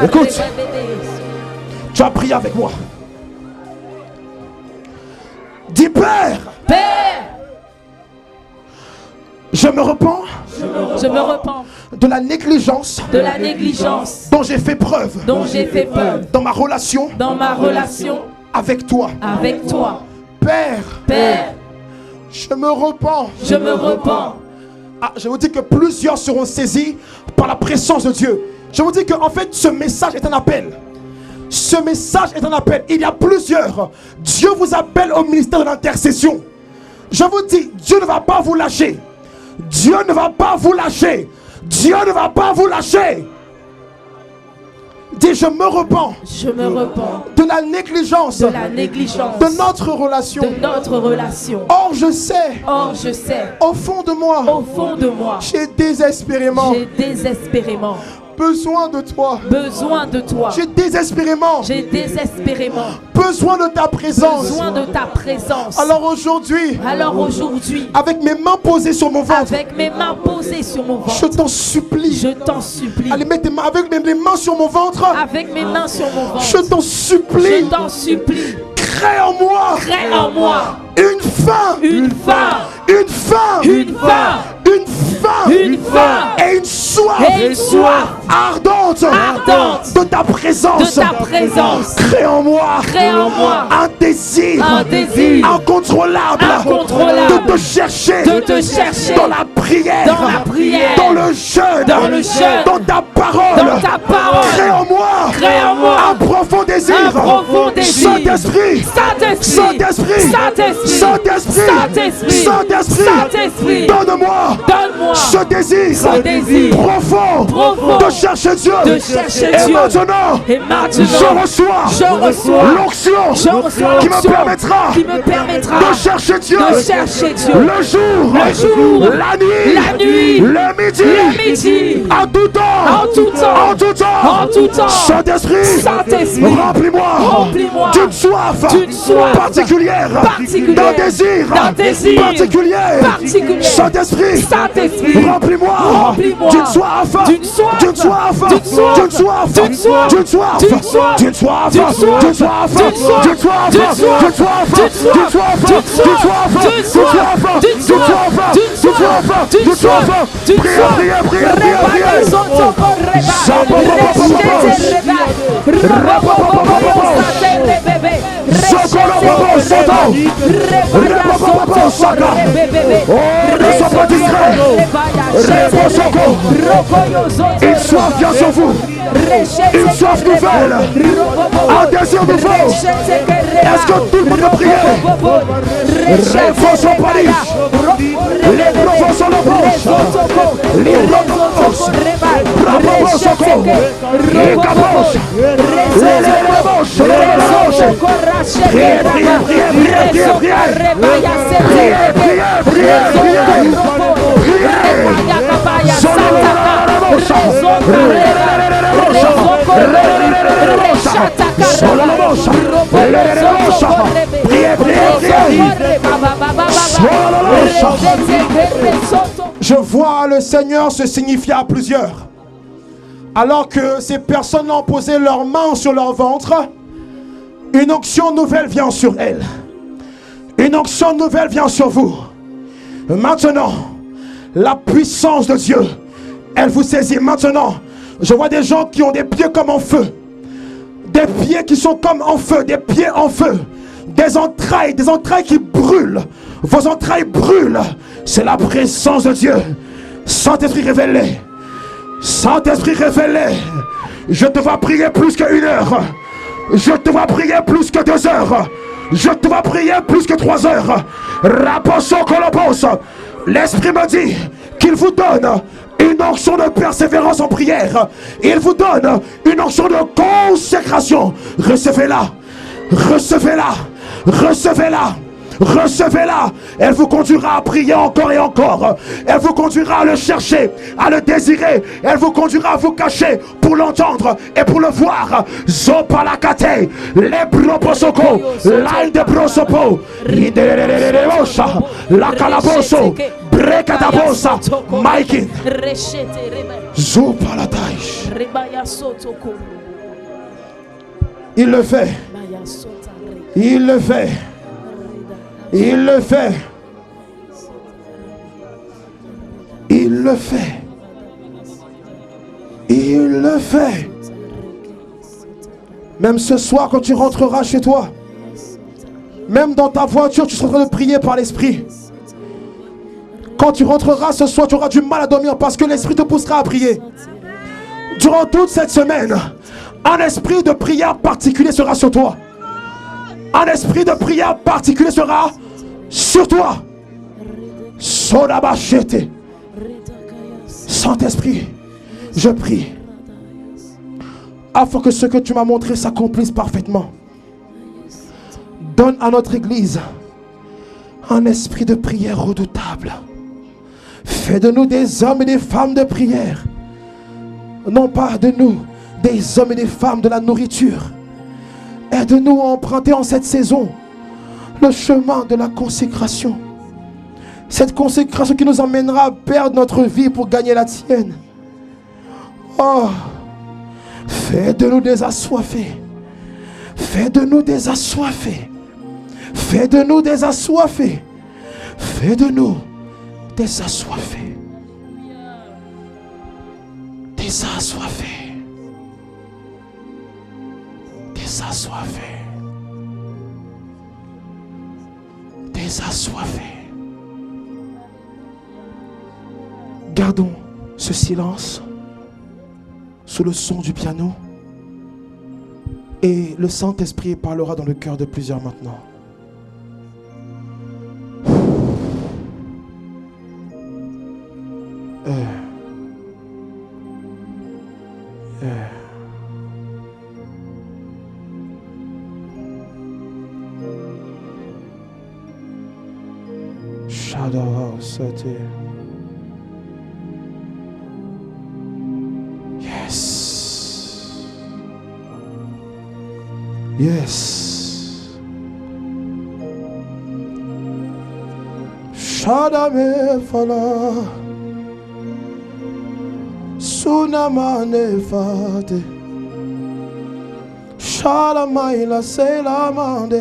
Écoute, tu as prié avec moi. Dis Père, Père, je me repens je me repens de la négligence de la négligence dont j'ai fait preuve dont j'ai fait preuve dans ma relation dans ma relation avec toi. avec toi. Père, Père, je me repens. je me repens. Ah, je vous dis que plusieurs seront saisis par la présence de Dieu. Je vous dis que en fait ce message est un appel. Ce message est un appel. Il y a plusieurs. Dieu vous appelle au ministère de l'intercession. Je vous dis, Dieu ne va pas vous lâcher. Dieu ne va pas vous lâcher. Dieu ne va pas vous lâcher. Dis, je me repens Je me repens de la négligence de la négligence de notre relation. de notre relation. Or, je sais, Or, je sais, au fond de moi, au fond de moi, j'ai désespérément j'ai désespérément besoin de toi. besoin de toi. J'ai désespérément J'ai désespérément besoin de ta présence. besoin de ta présence. Alors aujourd'hui, Avec mes mains posées sur mon ventre, avec mes mains posées sur mon je ventre, t'en supplie. je t'en supplie. Allez, mets tes mains avec les mains sur mon ventre. Avec mes mains sur mon ventre, Je t'en supplie. je t'en supplie. Crée en moi Crée en moi une faim, une faim, une faim, une faim, une faim, une faim et une soif, et une soif ardente, ardente de ta présence. de ta présence. Crée en moi, Crée en moi un désir, un désir incontrôlable, incontrôlable de te chercher, de te chercher dans la prière, dans la prière, dans le jeûne, dans ta parole. dans ta parole. Crée en moi, Crée en moi un profond désir, un profond désir. Saint-Esprit, Saint-Esprit, Saint-Esprit, Saint-Esprit, Saint-Esprit, Saint-Esprit, Saint-Esprit, Saint-Esprit, donne-moi donne-moi ce désir, ce désir profond, profond de chercher Dieu. de chercher Et Dieu. maintenant, Et maintenant, je reçois je reçois l'onction je reçois qui me l'onction permettra qui me permettra de chercher Dieu, de chercher Dieu le jour, la nuit, le midi, le midi, en tout temps, en tout temps, en tout temps, en tout temps. Saint-Esprit, Saint-Esprit, remplis-moi remplis-moi d'une soif particulière, d'un désir particulier. Saint-Esprit, remplis-moi d'une soif, d'une soif, d'une soif, d'une soif, d'une soif, d'une soif, d'une soif, d'une soif, d'une soif, d'une soif, d'une soif, d'une soif, d'une soif, prière, prière, prière, prière. Ne sois pas distrait. Une soif vient sur vous. Une soif nouvelle. Un désir nouveau. Est-ce que tout le monde peut prier? Réponse au palis. Les profonds sur le bouche. Les profonds. Bravo, Soko. Les caboches. Les caboches. Prière, prière, prière, prière, prière, prière, prière, prière, Je vois le Seigneur se signifier à plusieurs. Alors que ces personnes ont posé leurs mains sur leur ventre, une onction nouvelle vient sur elles. Une onction nouvelle vient sur vous. Maintenant, la puissance de Dieu, elle vous saisit. Maintenant, je vois des gens qui ont des pieds comme en feu. Des pieds qui sont comme en feu. Des pieds en feu. Des entrailles qui brûlent. Vos entrailles brûlent. C'est la présence de Dieu. Saint-Esprit, révèle-les. Saint-Esprit, révèle-les. Je te vois prier plus qu'une heure. Je te vois prier plus que 2 heures. Je te vois prier plus que 3 heures. L'Esprit me dit qu'il vous donne une onction de persévérance en prière. Il vous donne une onction de consécration. Recevez-la. Recevez-la. Recevez-la. Recevez-la. Elle vous conduira à prier encore et encore. Elle vous conduira à le chercher, à le désirer. Elle vous conduira à vous cacher pour l'entendre et pour le voir. Zopalakate, les broposoko, l'ail de brosopo, la calaboso, brekatabosa, Mikey, Zopalataish. Il le fait. Il le fait. Il le fait. Il le fait. Il le fait. Même ce soir, quand tu rentreras chez toi, même dans ta voiture, tu seras en train de prier par l'Esprit. Quand tu rentreras ce soir, tu auras du mal à dormir parce que l'Esprit te poussera à prier. Durant toute cette semaine, un esprit de prière particulier sera sur toi. Un esprit de prière particulier sera sur toi. Sodabachete. Saint-Esprit, je prie afin que ce que tu m'as montré s'accomplisse parfaitement. Donne à notre Église un esprit de prière redoutable. Fais de nous des hommes et des femmes de prière. Non pas de nous des hommes et des femmes de la nourriture. Aide-nous à emprunter en cette saison le chemin de la consécration. Cette consécration qui nous emmènera à perdre notre vie pour gagner la tienne. Oh, fais de nous des assoiffés. Fais de nous des assoiffés. Fais de nous des assoiffés. Fais de nous des assoiffés. Des assoiffés. Des assoiffés. Des assoiffés. Gardons ce silence sous le son du piano et le Saint-Esprit parlera dans le cœur de plusieurs maintenant. Shadow City. Yes. Yes. Shadame fala. Sunamane fate. Shalamaila selamande.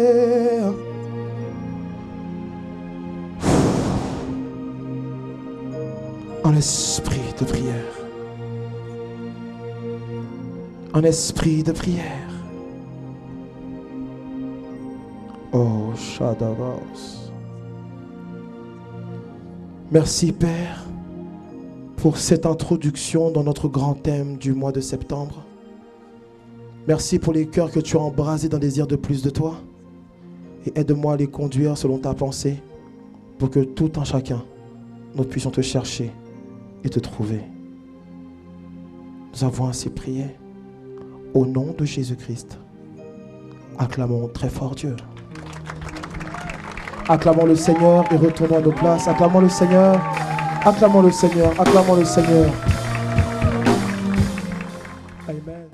Un esprit de prière. Un esprit de prière. Oh, Shadavos. Merci Père pour cette introduction dans notre grand thème du mois de septembre. Merci pour les cœurs que tu as embrasés d'un désir de plus de toi. Et aide-moi à les conduire selon ta pensée pour que tout un chacun, nous puissions te chercher et te trouver. Nous avons ainsi prié. Au nom de Jésus-Christ, acclamons très fort Dieu. Acclamons le Seigneur et retournons à nos places. Acclamons le Seigneur. Acclamons le Seigneur. Acclamons le Seigneur. Amen.